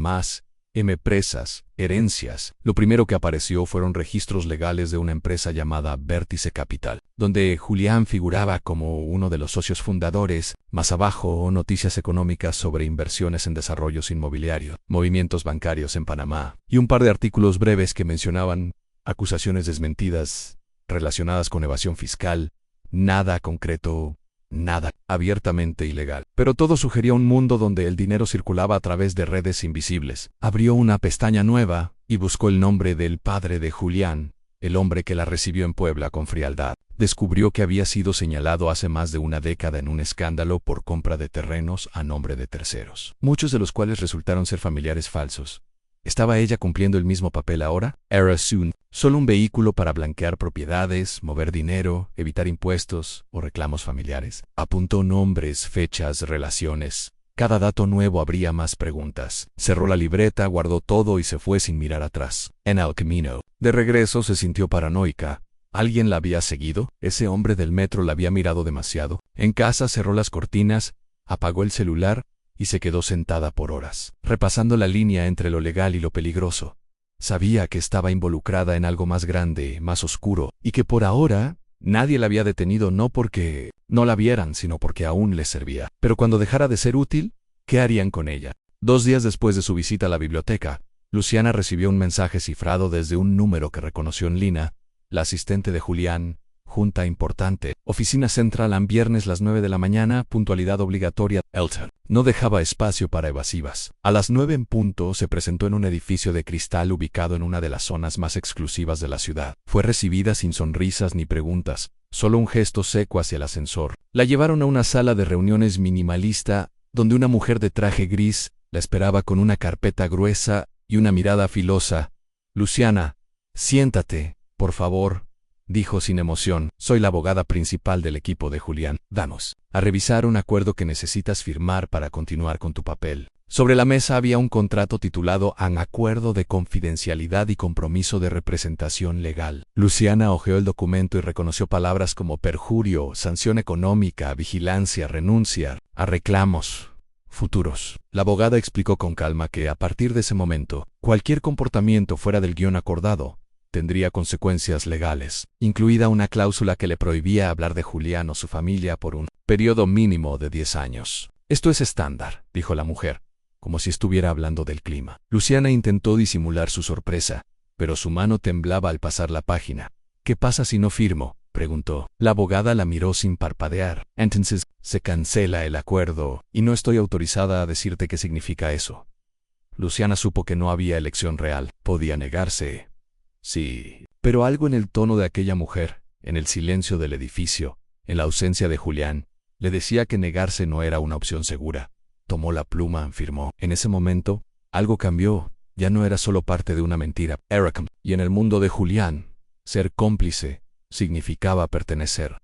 Empresas, herencias. Lo primero que apareció fueron registros legales de una empresa llamada Vértice Capital, donde Julián figuraba como uno de los socios fundadores. Más abajo, noticias económicas sobre inversiones en desarrollos inmobiliarios, movimientos bancarios en Panamá, y un par de artículos breves que mencionaban acusaciones desmentidas relacionadas con evasión fiscal. Nada concreto. Nada abiertamente ilegal. Pero todo sugería un mundo donde el dinero circulaba a través de redes invisibles. Abrió una pestaña nueva y buscó el nombre del padre de Julián, el hombre que la recibió en Puebla con frialdad. Descubrió que había sido señalado hace más de una década en un escándalo por compra de terrenos a nombre de terceros, muchos de los cuales resultaron ser familiares falsos. ¿Estaba ella cumpliendo el mismo papel ahora? Era solo un vehículo para blanquear propiedades, mover dinero, evitar impuestos o reclamos familiares. Apuntó nombres, fechas, relaciones. Cada dato nuevo abría más preguntas. Cerró la libreta, guardó todo y se fue sin mirar atrás. En el camino de regreso se sintió paranoica. ¿Alguien la había seguido? ¿Ese hombre del metro la había mirado demasiado? En casa cerró las cortinas, apagó el celular y se quedó sentada por horas, repasando la línea entre lo legal y lo peligroso. Sabía que estaba involucrada en algo más grande, más oscuro, y que por ahora nadie la había detenido, no porque no la vieran, sino porque aún les servía. Pero cuando dejara de ser útil, ¿qué harían con ella? 2 días después de su visita a la biblioteca, Luciana recibió un mensaje cifrado desde un número que reconoció en Lina, la asistente de Julián. Junta importante. Oficina central en viernes las 9 de la mañana, puntualidad obligatoria. Elton no dejaba espacio para evasivas. A las 9 en punto se presentó en un edificio de cristal ubicado en una de las zonas más exclusivas de la ciudad. Fue recibida sin sonrisas ni preguntas, solo un gesto seco hacia el ascensor. La llevaron a una sala de reuniones minimalista, donde una mujer de traje gris la esperaba con una carpeta gruesa y una mirada filosa. Luciana, siéntate, por favor, dijo sin emoción. Soy la abogada principal del equipo de Julián. Vamos a revisar un acuerdo que necesitas firmar para continuar con tu papel. Sobre la mesa había un contrato titulado Un acuerdo de confidencialidad y compromiso de representación legal. Luciana hojeó el documento y reconoció palabras como perjurio, sanción económica, vigilancia, renuncia a reclamos, futuros. La abogada explicó con calma que, a partir de ese momento, cualquier comportamiento fuera del guión acordado tendría consecuencias legales, incluida una cláusula que le prohibía hablar de Julián o su familia por un periodo mínimo de 10 años. Esto es estándar, dijo la mujer, como si estuviera hablando del clima. Luciana intentó disimular su sorpresa, pero su mano temblaba al pasar la página. ¿Qué pasa si no firmo?, preguntó. La abogada la miró sin parpadear. Entonces, se cancela el acuerdo, y no estoy autorizada a decirte qué significa eso. Luciana supo que no había elección real. Podía negarse. Sí, pero algo en el tono de aquella mujer, en el silencio del edificio, en la ausencia de Julián, le decía que negarse no era una opción segura. Tomó la pluma, firmó. En ese momento, algo cambió. Ya no era solo parte de una mentira. Y en el mundo de Julián, ser cómplice significaba pertenecer.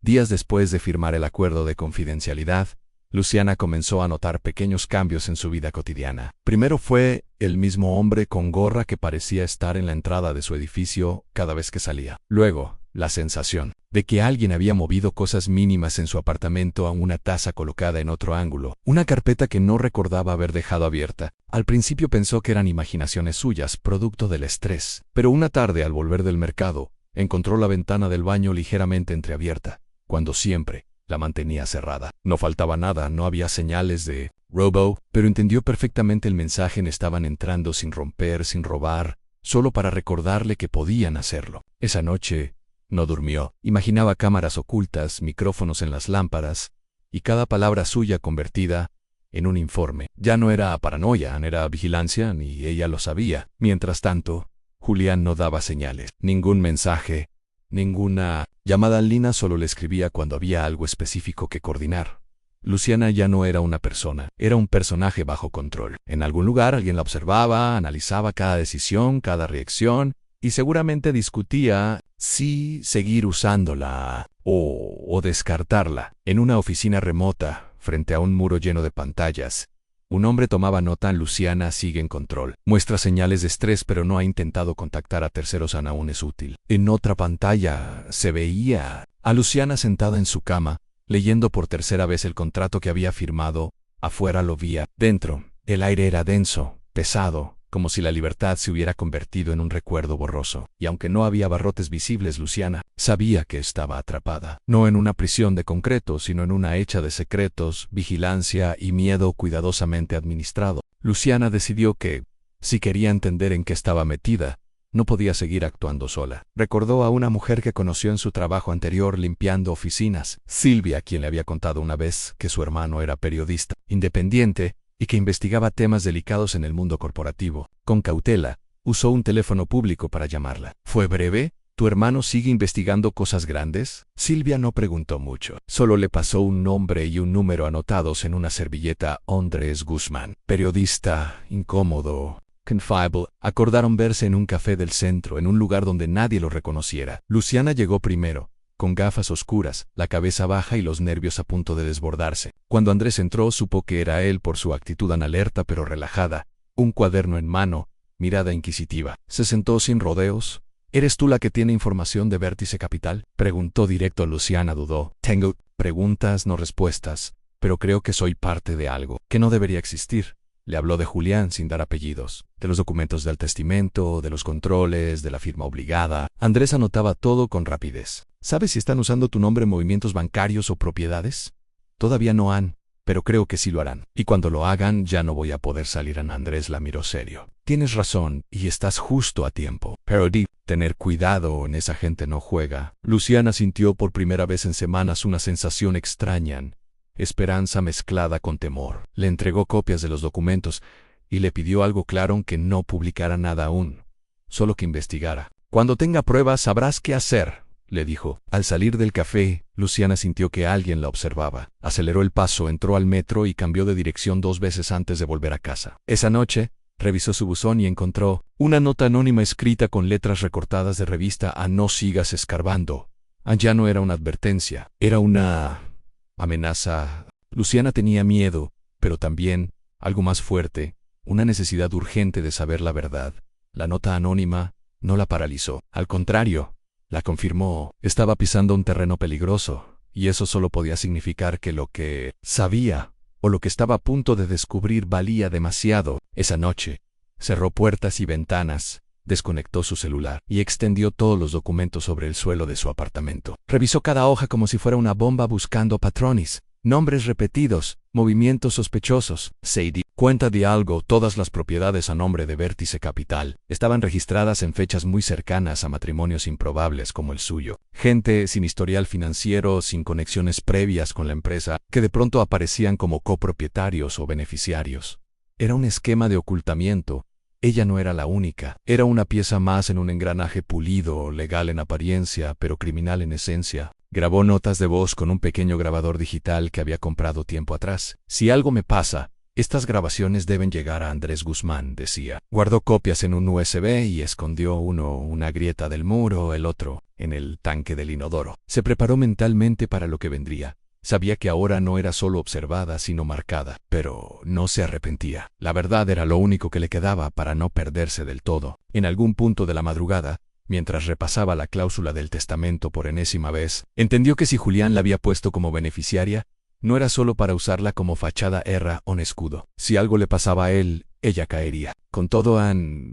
Días después de firmar el acuerdo de confidencialidad, Luciana comenzó a notar pequeños cambios en su vida cotidiana. Primero fue el mismo hombre con gorra que parecía estar en la entrada de su edificio cada vez que salía. Luego, la sensación de que alguien había movido cosas mínimas en su apartamento a una taza colocada en otro ángulo, una carpeta que no recordaba haber dejado abierta. Al principio pensó que eran imaginaciones suyas, producto del estrés, pero una tarde al volver del mercado, encontró la ventana del baño ligeramente entreabierta, cuando siempre la mantenía cerrada. No faltaba nada, no había señales de robo, pero entendió perfectamente el mensaje. Estaban entrando sin romper, sin robar, solo para recordarle que podían hacerlo. Esa noche no durmió. Imaginaba cámaras ocultas, micrófonos en las lámparas, y cada palabra suya convertida en un informe. Ya no era paranoia, era vigilancia, ni ella lo sabía. Mientras tanto, Julián no daba señales. Ningún mensaje, ninguna llamada en línea, solo le escribía cuando había algo específico que coordinar. Luciana ya no era una persona, era un personaje bajo control. En algún lugar alguien la observaba, analizaba cada decisión, cada reacción, y seguramente discutía si seguir usándola o descartarla. En una oficina remota, frente a un muro lleno de pantallas, un hombre tomaba nota. Luciana sigue en control. Muestra señales de estrés, pero no ha intentado contactar a terceros. Aún es útil. En otra pantalla se veía a Luciana sentada en su cama, leyendo por tercera vez el contrato que había firmado. Afuera lo veía. Dentro, el aire era denso, pesado, como si la libertad se hubiera convertido en un recuerdo borroso. Y aunque no había barrotes visibles, Luciana sabía que estaba atrapada. No en una prisión de concreto, sino en una hecha de secretos, vigilancia y miedo cuidadosamente administrado. Luciana decidió que, si quería entender en qué estaba metida, no podía seguir actuando sola. Recordó a una mujer que conoció en su trabajo anterior limpiando oficinas, Silvia, quien le había contado una vez que su hermano era periodista independiente y que investigaba temas delicados en el mundo corporativo. Con cautela, usó un teléfono público para llamarla. ¿Fue breve? ¿Tu hermano sigue investigando cosas grandes? Silvia no preguntó mucho. Solo le pasó un nombre y un número anotados en una servilleta. Andrés Guzmán. Periodista, incómodo, confiable. Acordaron verse en un café del centro, en un lugar donde nadie lo reconociera. Luciana llegó primero, con gafas oscuras, la cabeza baja y los nervios a punto de desbordarse. Cuando Andrés entró, supo que era él por su actitud alerta pero relajada, un cuaderno en mano, mirada inquisitiva. Se sentó sin rodeos. ¿Eres tú la que tiene información de Vértice Capital?, preguntó directo. Luciana dudó. Tengo preguntas, no respuestas, pero creo que soy parte de algo que no debería existir. Le habló de Julián sin dar apellidos, de los documentos del testamento, de los controles, de la firma obligada. Andrés anotaba todo con rapidez. ¿Sabes si están usando tu nombre en movimientos bancarios o propiedades? Todavía no han, pero creo que sí lo harán. Y cuando lo hagan, ya no voy a poder salir. Andrés la miró serio. Tienes razón, y estás justo a tiempo. Pero tener cuidado, en esa gente no juega. Luciana sintió por primera vez en semanas una sensación extraña, esperanza mezclada con temor. Le entregó copias de los documentos y le pidió algo claro, aunque no publicara nada aún, solo que investigara. Cuando tenga pruebas sabrás qué hacer, le dijo. Al salir del café, Luciana sintió que alguien la observaba. Aceleró el paso, entró al metro y cambió de dirección 2 veces antes de volver a casa. Esa noche, revisó su buzón y encontró una nota anónima escrita con letras recortadas de revista. No sigas escarbando. Ya no era una advertencia, era una amenaza. Luciana tenía miedo, pero también, algo más fuerte, una necesidad urgente de saber la verdad. La nota anónima no la paralizó. Al contrario, la confirmó. Estaba pisando un terreno peligroso, y eso solo podía significar que lo que sabía o lo que estaba a punto de descubrir valía demasiado. Esa noche, cerró puertas y ventanas, desconectó su celular y extendió todos los documentos sobre el suelo de su apartamento. Revisó cada hoja como si fuera una bomba buscando patrones, nombres repetidos, movimientos sospechosos. Se dio cuenta de algo: todas las propiedades a nombre de Vértice Capital estaban registradas en fechas muy cercanas a matrimonios improbables como el suyo. Gente sin historial financiero, sin conexiones previas con la empresa, que de pronto aparecían como copropietarios o beneficiarios. Era un esquema de ocultamiento. Ella no era la única. Era una pieza más en un engranaje pulido, legal en apariencia, pero criminal en esencia. Grabó notas de voz con un pequeño grabador digital que había comprado tiempo atrás. Si algo me pasa, estas grabaciones deben llegar a Andrés Guzmán, decía. Guardó copias en un USB y escondió uno en una grieta del muro, el otro en el tanque del inodoro. Se preparó mentalmente para lo que vendría. Sabía que ahora no era solo observada, sino marcada, pero no se arrepentía. La verdad era lo único que le quedaba para no perderse del todo. En algún punto de la madrugada, mientras repasaba la cláusula del testamento por enésima vez, entendió que si Julián la había puesto como beneficiaria, no era solo para usarla como fachada erra o un escudo. Si algo le pasaba a él, ella caería. Con todo,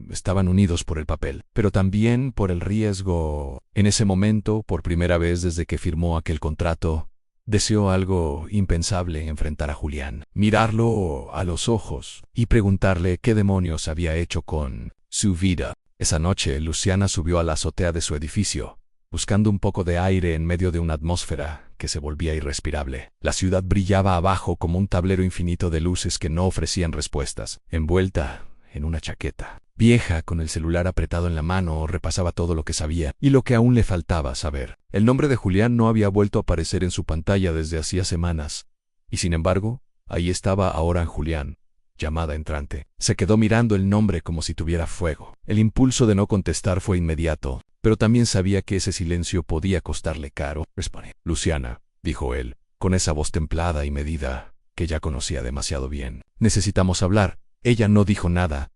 estaban unidos por el papel, pero también por el riesgo. En ese momento, por primera vez desde que firmó aquel contrato, deseó algo impensable: enfrentar a Julián, mirarlo a los ojos y preguntarle qué demonios había hecho con su vida. Esa noche, Luciana subió a la azotea de su edificio, buscando un poco de aire en medio de una atmósfera que se volvía irrespirable. La ciudad brillaba abajo como un tablero infinito de luces que no ofrecían respuestas. Envuelta en una chaqueta vieja, con el celular apretado en la mano, repasaba todo lo que sabía y lo que aún le faltaba saber. El nombre de Julián no había vuelto a aparecer en su pantalla desde hacía semanas, y sin embargo, ahí estaba ahora Julián. Llamada entrante. Se quedó mirando el nombre como si tuviera fuego. El impulso de no contestar fue inmediato, pero también sabía que ese silencio podía costarle caro. Responde. Luciana, dijo él, con esa voz templada y medida que ya conocía demasiado bien. Necesitamos hablar. Ella no dijo nada.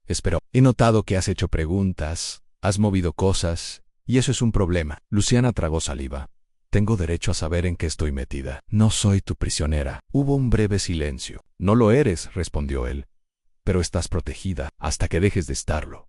Esperó. He notado que has hecho preguntas, has movido cosas, y eso es un problema. Luciana tragó saliva. Tengo derecho a saber en qué estoy metida. No soy tu prisionera. Hubo un breve silencio. No lo eres, respondió él. Pero estás protegida hasta que dejes de estarlo.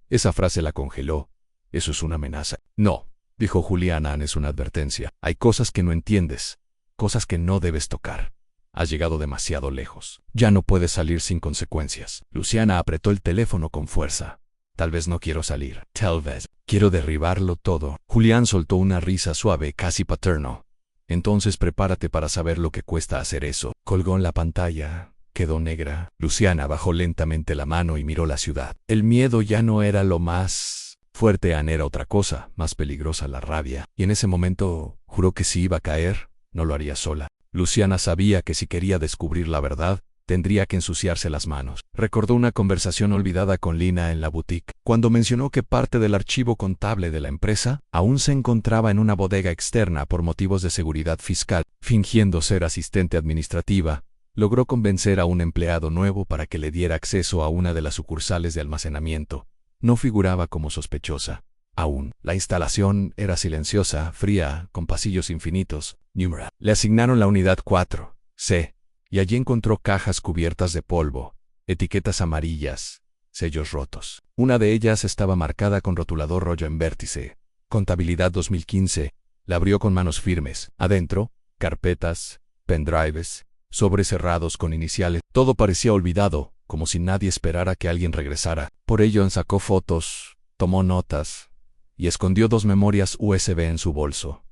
Esa frase la congeló. Eso es una amenaza. No, dijo Juliana, es una advertencia. Hay cosas que no entiendes, cosas que no debes tocar. Has llegado demasiado lejos. Ya no puedes salir sin consecuencias. Luciana apretó el teléfono con fuerza. Tal vez no quiero salir. Tal vez quiero derribarlo todo. Julián soltó una risa suave, casi paterno. Entonces prepárate para saber lo que cuesta hacer eso. Colgó en la pantalla. Quedó negra. Luciana bajó lentamente la mano y miró la ciudad. El miedo ya no era lo más fuerte, era otra cosa, más peligrosa: la rabia. Y en ese momento juró que si iba a caer, no lo haría sola. Luciana sabía que si quería descubrir la verdad, tendría que ensuciarse las manos. Recordó una conversación olvidada con Lina en la boutique, cuando mencionó que parte del archivo contable de la empresa aún se encontraba en una bodega externa por motivos de seguridad fiscal. Fingiendo ser asistente administrativa, logró convencer a un empleado nuevo para que le diera acceso a una de las sucursales de almacenamiento. No figuraba como sospechosa. Aún, la instalación era silenciosa, fría, con pasillos infinitos. Le asignaron la unidad 4C, y allí encontró cajas cubiertas de polvo, etiquetas amarillas, sellos rotos. Una de ellas estaba marcada con rotulador rollo en vértice. Contabilidad 2015. La abrió con manos firmes. Adentro, carpetas, pendrives, sobres cerrados con iniciales. Todo parecía olvidado, como si nadie esperara que alguien regresara. Por ello sacó fotos, tomó notas y escondió 2 memorias USB en su bolso.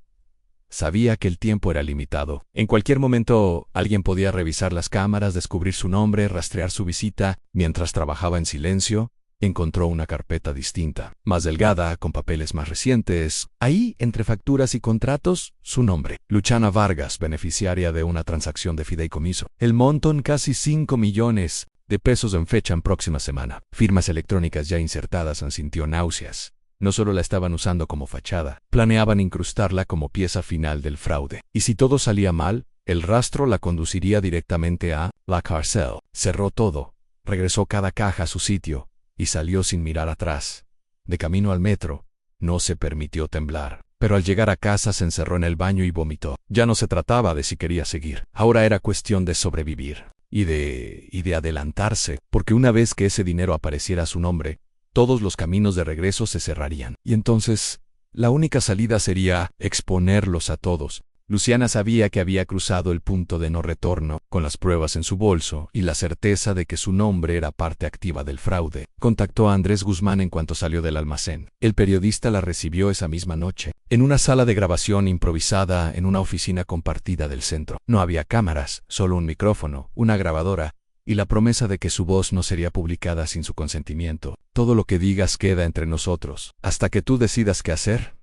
Sabía que el tiempo era limitado. En cualquier momento, alguien podía revisar las cámaras, descubrir su nombre, rastrear su visita. Mientras trabajaba en silencio, encontró una carpeta distinta, más delgada, con papeles más recientes. Ahí, entre facturas y contratos, su nombre. Luciana Vargas, beneficiaria de una transacción de fideicomiso. El monto: casi 5 millones de pesos en fecha en próxima semana. Firmas electrónicas ya insertadas. Sintió náuseas. No solo la estaban usando como fachada, planeaban incrustarla como pieza final del fraude. Y si todo salía mal, el rastro la conduciría directamente a la cárcel. Cerró todo, regresó cada caja a su sitio y salió sin mirar atrás. De camino al metro, no se permitió temblar. pero al llegar a casa se encerró en el baño y vomitó. Ya no se trataba de si quería seguir. Ahora era cuestión de sobrevivir y de adelantarse, porque una vez que ese dinero apareciera a su nombre, todos los caminos de regreso se cerrarían. Y entonces, la única salida sería exponerlos a todos. Luciana sabía que había cruzado el punto de no retorno, con las pruebas en su bolso y la certeza de que su nombre era parte activa del fraude. Contactó a Andrés Guzmán en cuanto salió del almacén. El periodista la recibió esa misma noche, en una sala de grabación improvisada en una oficina compartida del centro. No había cámaras, solo un micrófono, una grabadora, y la promesa de que su voz no sería publicada sin su consentimiento. Todo lo que digas queda entre nosotros, hasta que tú decidas qué hacer,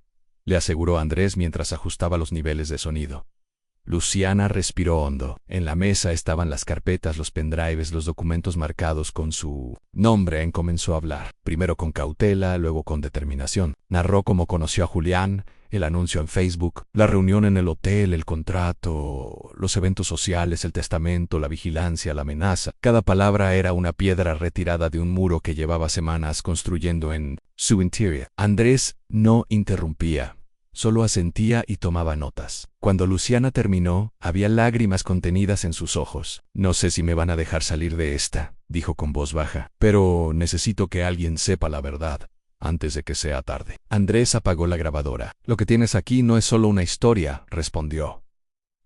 le aseguró Andrés mientras ajustaba los niveles de sonido. Luciana respiró hondo. En la mesa estaban las carpetas, los pendrives, los documentos marcados con su nombre. Comenzó a hablar, primero con cautela, luego con determinación. Narró cómo conoció a Julián, el anuncio en Facebook, la reunión en el hotel, el contrato, los eventos sociales, el testamento, la vigilancia, la amenaza. Cada palabra era una piedra retirada de un muro que llevaba semanas construyendo en su interior. Andrés no interrumpía. Solo asentía y tomaba notas. Cuando Luciana terminó, había lágrimas contenidas en sus ojos. No sé si me van a dejar salir de esta, dijo con voz baja, pero necesito que alguien sepa la verdad, antes de que sea tarde. Andrés apagó la grabadora. Lo que tienes aquí no es solo una historia, respondió.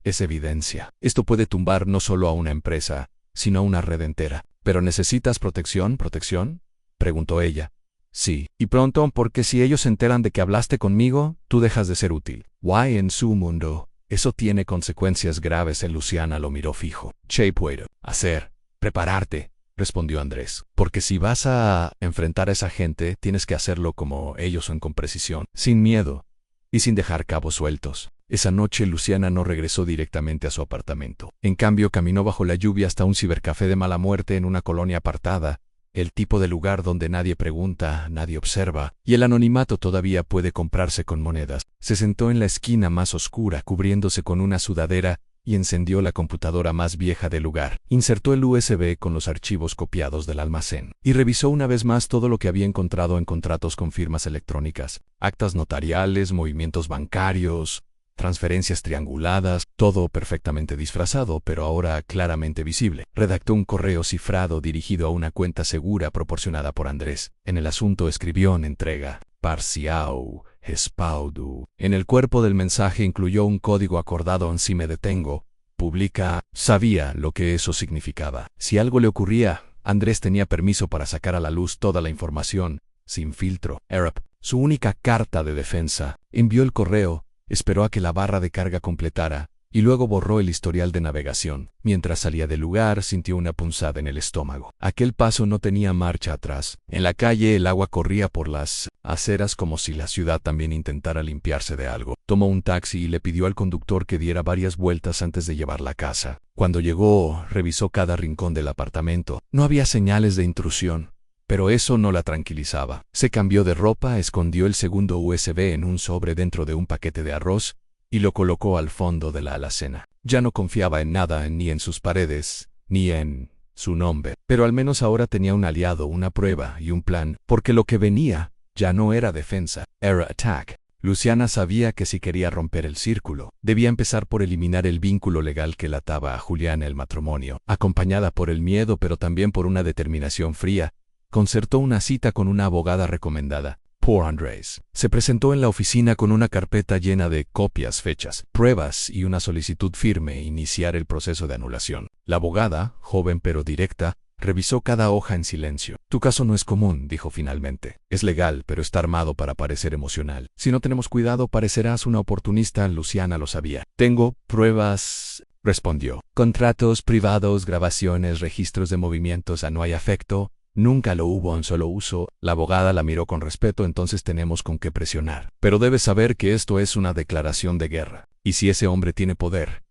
Es evidencia. Esto puede tumbar no solo a una empresa, sino a una red entera. ¿Pero necesitas protección? ¿Protección?, preguntó ella. Sí, y pronto, porque si ellos se enteran de que hablaste conmigo, tú dejas de ser útil. Why en su mundo? Eso tiene consecuencias graves. Luciana lo miró fijo. ¿Qué puedo hacer? Prepararte, respondió Andrés. Porque si vas a enfrentar a esa gente, tienes que hacerlo como ellos o con precisión, sin miedo y sin dejar cabos sueltos. Esa noche Luciana no regresó directamente a su apartamento. En cambio, caminó bajo la lluvia hasta un cibercafé de mala muerte en una colonia apartada, el tipo de lugar donde nadie pregunta, nadie observa, y el anonimato todavía puede comprarse con monedas. Se sentó en la esquina más oscura, cubriéndose con una sudadera, y encendió la computadora más vieja del lugar. Insertó el USB con los archivos copiados del almacén, y revisó una vez más todo lo que había encontrado en contratos con firmas electrónicas, actas notariales, movimientos bancarios, transferencias trianguladas, todo perfectamente disfrazado, pero ahora claramente visible. Redactó un correo cifrado dirigido a una cuenta segura proporcionada por Andrés. En el asunto escribió en entrega, parcial, respaldo. En el cuerpo del mensaje incluyó un código acordado en si me detengo, publica. Sabía lo que eso significaba. Si algo le ocurría, Andrés tenía permiso para sacar a la luz toda la información, sin filtro. Era su única carta de defensa. Envió el correo, esperó a que la barra de carga completara, y luego borró el historial de navegación. Mientras salía del lugar, sintió una punzada en el estómago. Aquel paso no tenía marcha atrás. En la calle el agua corría por las aceras como si la ciudad también intentara limpiarse de algo. Tomó un taxi y le pidió al conductor que diera varias vueltas antes de llevarla a casa. Cuando llegó, revisó cada rincón del apartamento. No había señales de intrusión, pero eso no la tranquilizaba. Se cambió de ropa, escondió el segundo USB en un sobre dentro de un paquete de arroz y lo colocó al fondo de la alacena. Ya no confiaba en nada, ni en sus paredes, ni en su nombre. Pero al menos ahora tenía un aliado, una prueba y un plan, porque lo que venía ya no era defensa, era attack. Luciana sabía que si quería romper el círculo, debía empezar por eliminar el vínculo legal que la ataba a Julián el matrimonio. Acompañada por el miedo, pero también por una determinación fría, concertó una cita con una abogada recomendada por Andrés. Se presentó en la oficina con una carpeta llena de copias, fechas, pruebas y una solicitud firme iniciar el proceso de anulación. La abogada, joven pero directa, revisó cada hoja en silencio. Tu caso no es común, dijo finalmente. Es legal, pero está armado para parecer emocional. Si no tenemos cuidado, parecerás una oportunista. Luciana lo sabía. Tengo pruebas, respondió. Contratos privados, grabaciones, registros de movimientos. No hay afecto. Nunca lo hubo en solo uso. La abogada la miró con respeto. Entonces tenemos con qué presionar. Pero debes saber que esto es una declaración de guerra. Y si ese hombre tiene poder,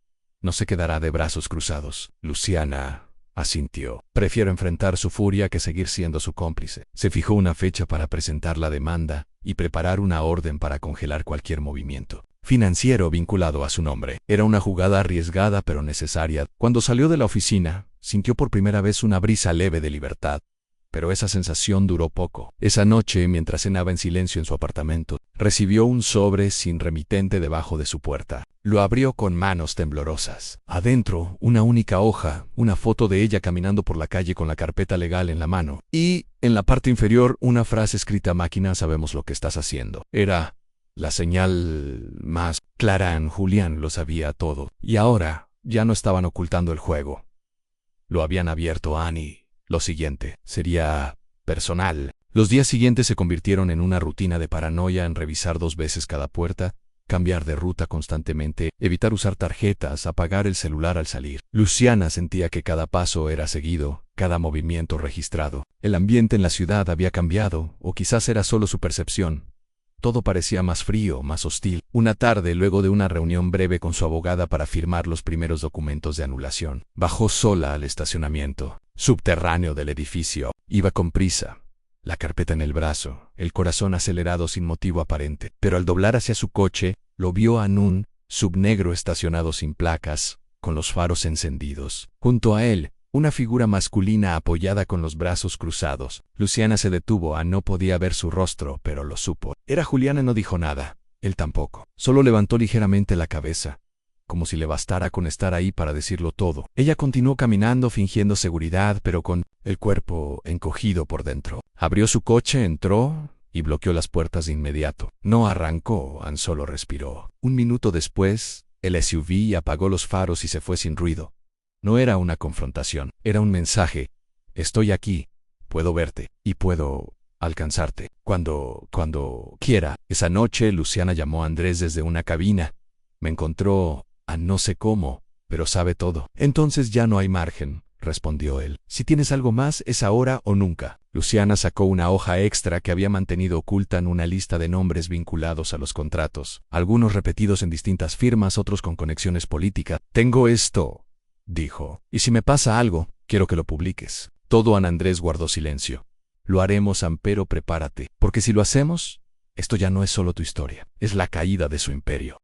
no se quedará de brazos cruzados. Luciana asintió. Prefiero enfrentar su furia que seguir siendo su cómplice. Se fijó una fecha para presentar la demanda y preparar una orden para congelar cualquier movimiento financiero vinculado a su nombre. Era una jugada arriesgada pero necesaria. Cuando salió de la oficina, sintió por primera vez una brisa leve de libertad. pero esa sensación duró poco. Esa noche, mientras cenaba en silencio en su apartamento, recibió un sobre sin remitente debajo de su puerta. Lo abrió con manos temblorosas. Adentro, una única hoja, una foto de ella caminando por la calle con la carpeta legal en la mano. Y, en la parte inferior, una frase escrita a máquina: sabemos lo que estás haciendo. Era la señal más clara. Julián lo sabía todo. Y ahora, ya no estaban ocultando el juego. Lo habían abierto a Annie. Lo siguiente sería personal. Los días siguientes se convirtieron en una rutina de paranoia en revisar 2 veces cada puerta, cambiar de ruta constantemente, evitar usar tarjetas, apagar el celular al salir. Luciana sentía que cada paso era seguido, cada movimiento registrado. El ambiente en la ciudad había cambiado, o quizás era solo su percepción. Todo parecía más frío, más hostil. Una tarde, luego de una reunión breve con su abogada para firmar los primeros documentos de anulación, bajó sola al estacionamiento subterráneo del edificio. Iba con prisa, la carpeta en el brazo, el corazón acelerado sin motivo aparente. Pero al doblar hacia su coche, lo vio a un sub negro estacionado sin placas, con los faros encendidos. Junto a él, una figura masculina apoyada con los brazos cruzados. Luciana se detuvo. No podía ver su rostro, pero lo supo. Era Julián y no dijo nada. Él tampoco. Solo levantó ligeramente la cabeza, como si le bastara con estar ahí para decirlo todo. Ella continuó caminando fingiendo seguridad, pero con el cuerpo encogido por dentro. Abrió su coche, entró y bloqueó las puertas de inmediato. No arrancó, solo respiró. Un minuto después, el SUV apagó los faros y se fue sin ruido. No era una confrontación, era un mensaje. Estoy aquí, puedo verte, y puedo alcanzarte cuando quiera. Esa noche, Luciana llamó a Andrés desde una cabina. Me encontró a no sé cómo, pero sabe todo. Entonces ya no hay margen, respondió él. Si tienes algo más, es ahora o nunca. Luciana sacó una hoja extra que había mantenido oculta en una lista de nombres vinculados a los contratos, algunos repetidos en distintas firmas, otros con conexiones políticas. Tengo esto, dijo, y si me pasa algo, quiero que lo publiques. Todo. Andrés guardó silencio. Lo haremos, pero prepárate, porque si lo hacemos, esto ya no es solo tu historia, es la caída de su imperio.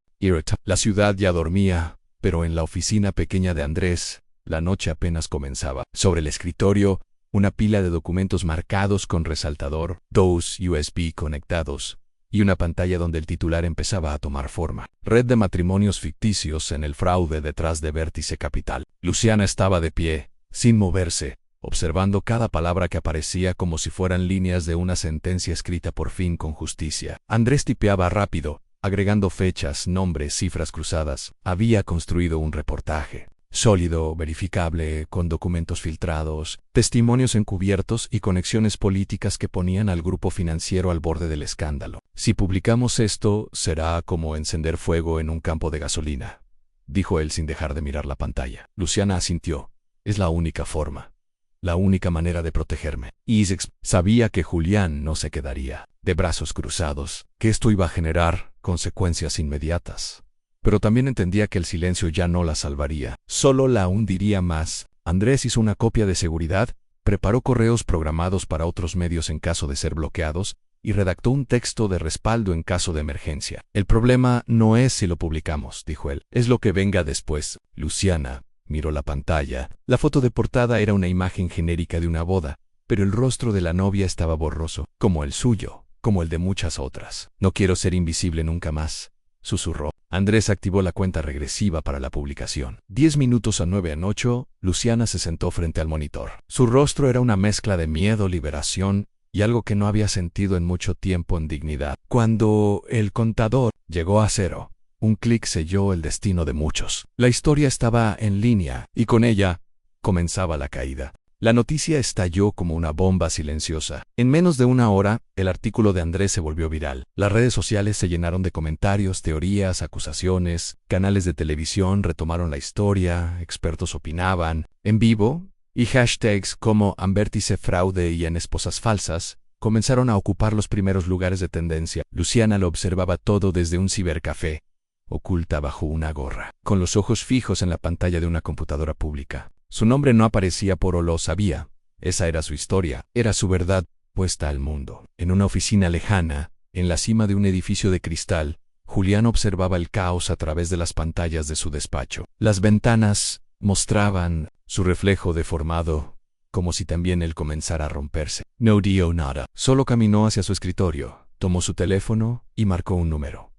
La ciudad ya dormía, pero en la oficina pequeña de Andrés, la noche apenas comenzaba. Sobre el escritorio, una pila de documentos marcados con resaltador, 2 USB conectados, y una pantalla donde el titular empezaba a tomar forma. Red de matrimonios ficticios en el fraude detrás de Vértice Capital. Luciana estaba de pie, sin moverse, observando cada palabra que aparecía como si fueran líneas de una sentencia escrita por fin con justicia. Andrés tipeaba rápido, agregando fechas, nombres, cifras cruzadas. Había construido un reportaje sólido, verificable, con documentos filtrados, testimonios encubiertos y conexiones políticas que ponían al grupo financiero al borde del escándalo. Si publicamos esto, será como encender fuego en un campo de gasolina, dijo él sin dejar de mirar la pantalla. Luciana asintió. Es la única forma. La única manera de protegerme. Y sabía que Julián no se quedaría de brazos cruzados, que esto iba a generar consecuencias inmediatas. Pero también entendía que el silencio ya no la salvaría, solo la hundiría más. Andrés hizo una copia de seguridad, preparó correos programados para otros medios en caso de ser bloqueados, y redactó un texto de respaldo en caso de emergencia. El problema no es si lo publicamos, dijo él, es lo que venga después. Luciana miró la pantalla. La foto de portada era una imagen genérica de una boda, pero el rostro de la novia estaba borroso, como el suyo, como el de muchas otras. No quiero ser invisible nunca más, susurró. Andrés activó la cuenta regresiva para la publicación. 10 minutos a 9:08, Luciana se sentó frente al monitor. Su rostro era una mezcla de miedo, liberación y algo que no había sentido en mucho tiempo en dignidad. Cuando el contador llegó a 0, un clic selló el destino de muchos. La historia estaba en línea, y con ella comenzaba la caída. La noticia estalló como una bomba silenciosa. En menos de una hora, el artículo de Andrés se volvió viral. Las redes sociales se llenaron de comentarios, teorías, acusaciones. Canales de televisión retomaron la historia, expertos opinaban en vivo, y hashtags como Vértice Fraude y en Esposas Falsas comenzaron a ocupar los primeros lugares de tendencia. Luciana lo observaba todo desde un cibercafé, oculta bajo una gorra, con los ojos fijos en la pantalla de una computadora pública. Su nombre no aparecía por o lo sabía. Esa era su historia, era su verdad puesta al mundo. En una oficina lejana, en la cima de un edificio de cristal, Julián observaba el caos a través de las pantallas de su despacho. Las ventanas mostraban su reflejo deformado, como si también él comenzara a romperse. No dijo nada, solo caminó hacia su escritorio, tomó su teléfono y marcó un número.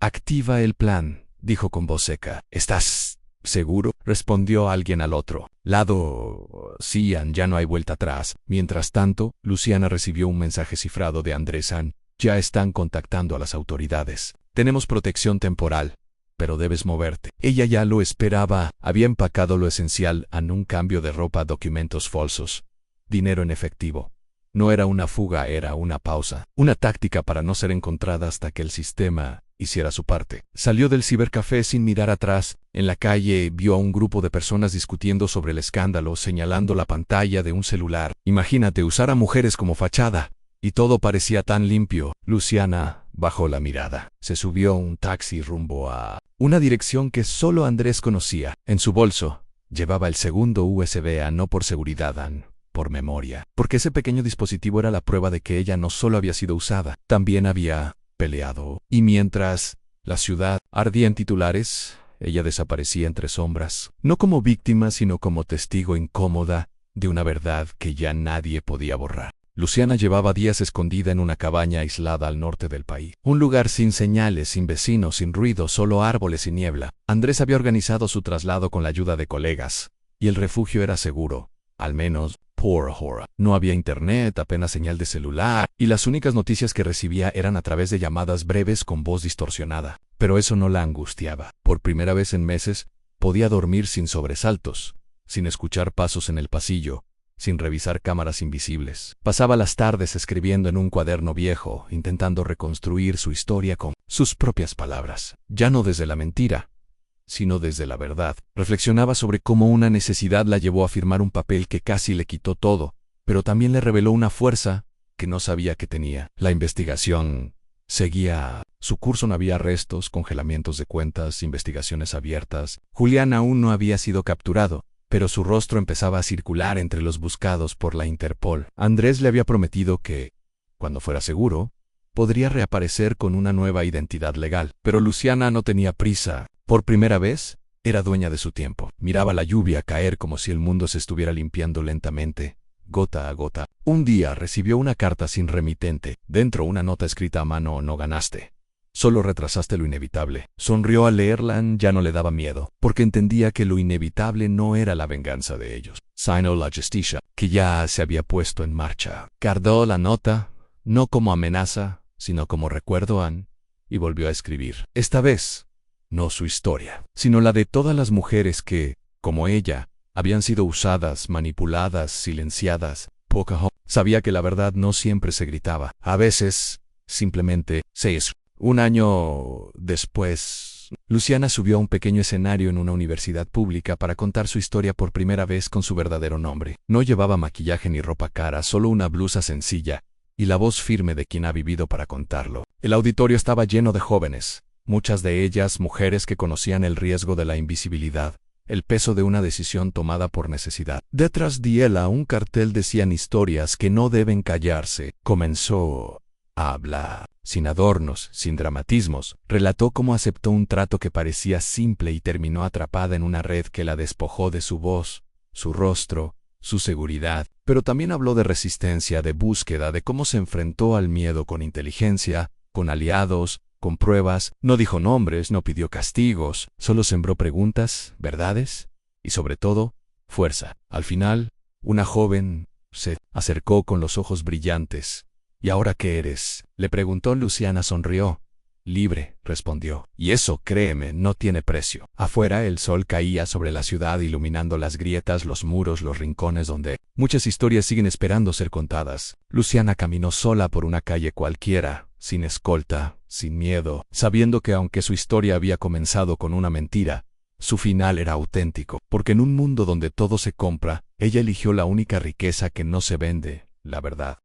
«Activa el plan», dijo con voz seca. «¿Estás seguro?», respondió alguien al otro lado. «Sí, ya no hay vuelta atrás». Mientras tanto, Luciana recibió un mensaje cifrado de Andrés. «Ya están contactando a las autoridades. Tenemos protección temporal, pero debes moverte». Ella ya lo esperaba. Había empacado lo esencial en un cambio de ropa, documentos falsos, dinero en efectivo. No era una fuga, era una pausa, una táctica para no ser encontrada hasta que el sistema hiciera su parte. Salió del cibercafé sin mirar atrás. En la calle vio a un grupo de personas discutiendo sobre el escándalo, señalando la pantalla de un celular. Imagínate usar a mujeres como fachada. Y todo parecía tan limpio. Luciana bajó la mirada. Se subió a un taxi rumbo a una dirección que solo Andrés conocía. En su bolso llevaba el segundo USB, no por seguridad, por memoria. Porque ese pequeño dispositivo era la prueba de que ella no solo había sido usada, también había peleado. Y mientras la ciudad ardía en titulares, ella desaparecía entre sombras. No como víctima, sino como testigo incómoda de una verdad que ya nadie podía borrar. Luciana llevaba días escondida en una cabaña aislada al norte del país. Un lugar sin señales, sin vecinos, sin ruido, solo árboles y niebla. Andrés había organizado su traslado con la ayuda de colegas, y el refugio era seguro, al menos por ahora. No había internet, apenas señal de celular, y las únicas noticias que recibía eran a través de llamadas breves con voz distorsionada. Pero eso no la angustiaba. Por primera vez en meses, podía dormir sin sobresaltos, sin escuchar pasos en el pasillo, sin revisar cámaras invisibles. Pasaba las tardes escribiendo en un cuaderno viejo, intentando reconstruir su historia con sus propias palabras. Ya no desde la mentira, sino desde la verdad. Reflexionaba sobre cómo una necesidad la llevó a firmar un papel que casi le quitó todo, pero también le reveló una fuerza que no sabía que tenía. La investigación seguía su curso. No había arrestos, congelamientos de cuentas, investigaciones abiertas. Julián aún no había sido capturado, pero su rostro empezaba a circular entre los buscados por la Interpol. Andrés le había prometido que, cuando fuera seguro, podría reaparecer con una nueva identidad legal. Pero Luciana no tenía prisa. Por primera vez, era dueña de su tiempo. Miraba la lluvia caer como si el mundo se estuviera limpiando lentamente, gota a gota. Un día recibió una carta sin remitente. Dentro una nota escrita a mano: «No ganaste. Solo retrasaste lo inevitable». Sonrió al leerla. Ya no le daba miedo, porque entendía que lo inevitable no era la venganza de ellos, sino la justicia, que ya se había puesto en marcha. Guardó la nota, no como amenaza, sino como recuerdo, y volvió a escribir. Esta vez, no su historia, sino la de todas las mujeres que, como ella, habían sido usadas, manipuladas, silenciadas. Sabía que la verdad no siempre se gritaba. A veces, simplemente, se hizo. Un año después, Luciana subió a un pequeño escenario en una universidad pública para contar su historia por primera vez con su verdadero nombre. No llevaba maquillaje ni ropa cara, solo una blusa sencilla y la voz firme de quien ha vivido para contarlo. El auditorio estaba lleno de jóvenes, muchas de ellas mujeres que conocían el riesgo de la invisibilidad, el peso de una decisión tomada por necesidad. Detrás de ella un cartel decían: «Historias que no deben callarse». Comenzó a hablar, sin adornos, sin dramatismos. Relató cómo aceptó un trato que parecía simple y terminó atrapada en una red que la despojó de su voz, su rostro, su seguridad. Pero también habló de resistencia, de búsqueda, de cómo se enfrentó al miedo con inteligencia, con aliados, con pruebas. No dijo nombres, no pidió castigos, solo sembró preguntas, verdades y, sobre todo, fuerza. Al final, una joven se acercó con los ojos brillantes. «¿Y ahora qué eres?», le preguntó. Luciana sonrió. «Libre», respondió. «Y eso, créeme, no tiene precio». Afuera el sol caía sobre la ciudad, iluminando las grietas, los muros, los rincones donde muchas historias siguen esperando ser contadas. Luciana caminó sola por una calle cualquiera, sin escolta, sin miedo, sabiendo que aunque su historia había comenzado con una mentira, su final era auténtico. Porque en un mundo donde todo se compra, ella eligió la única riqueza que no se vende: la verdad.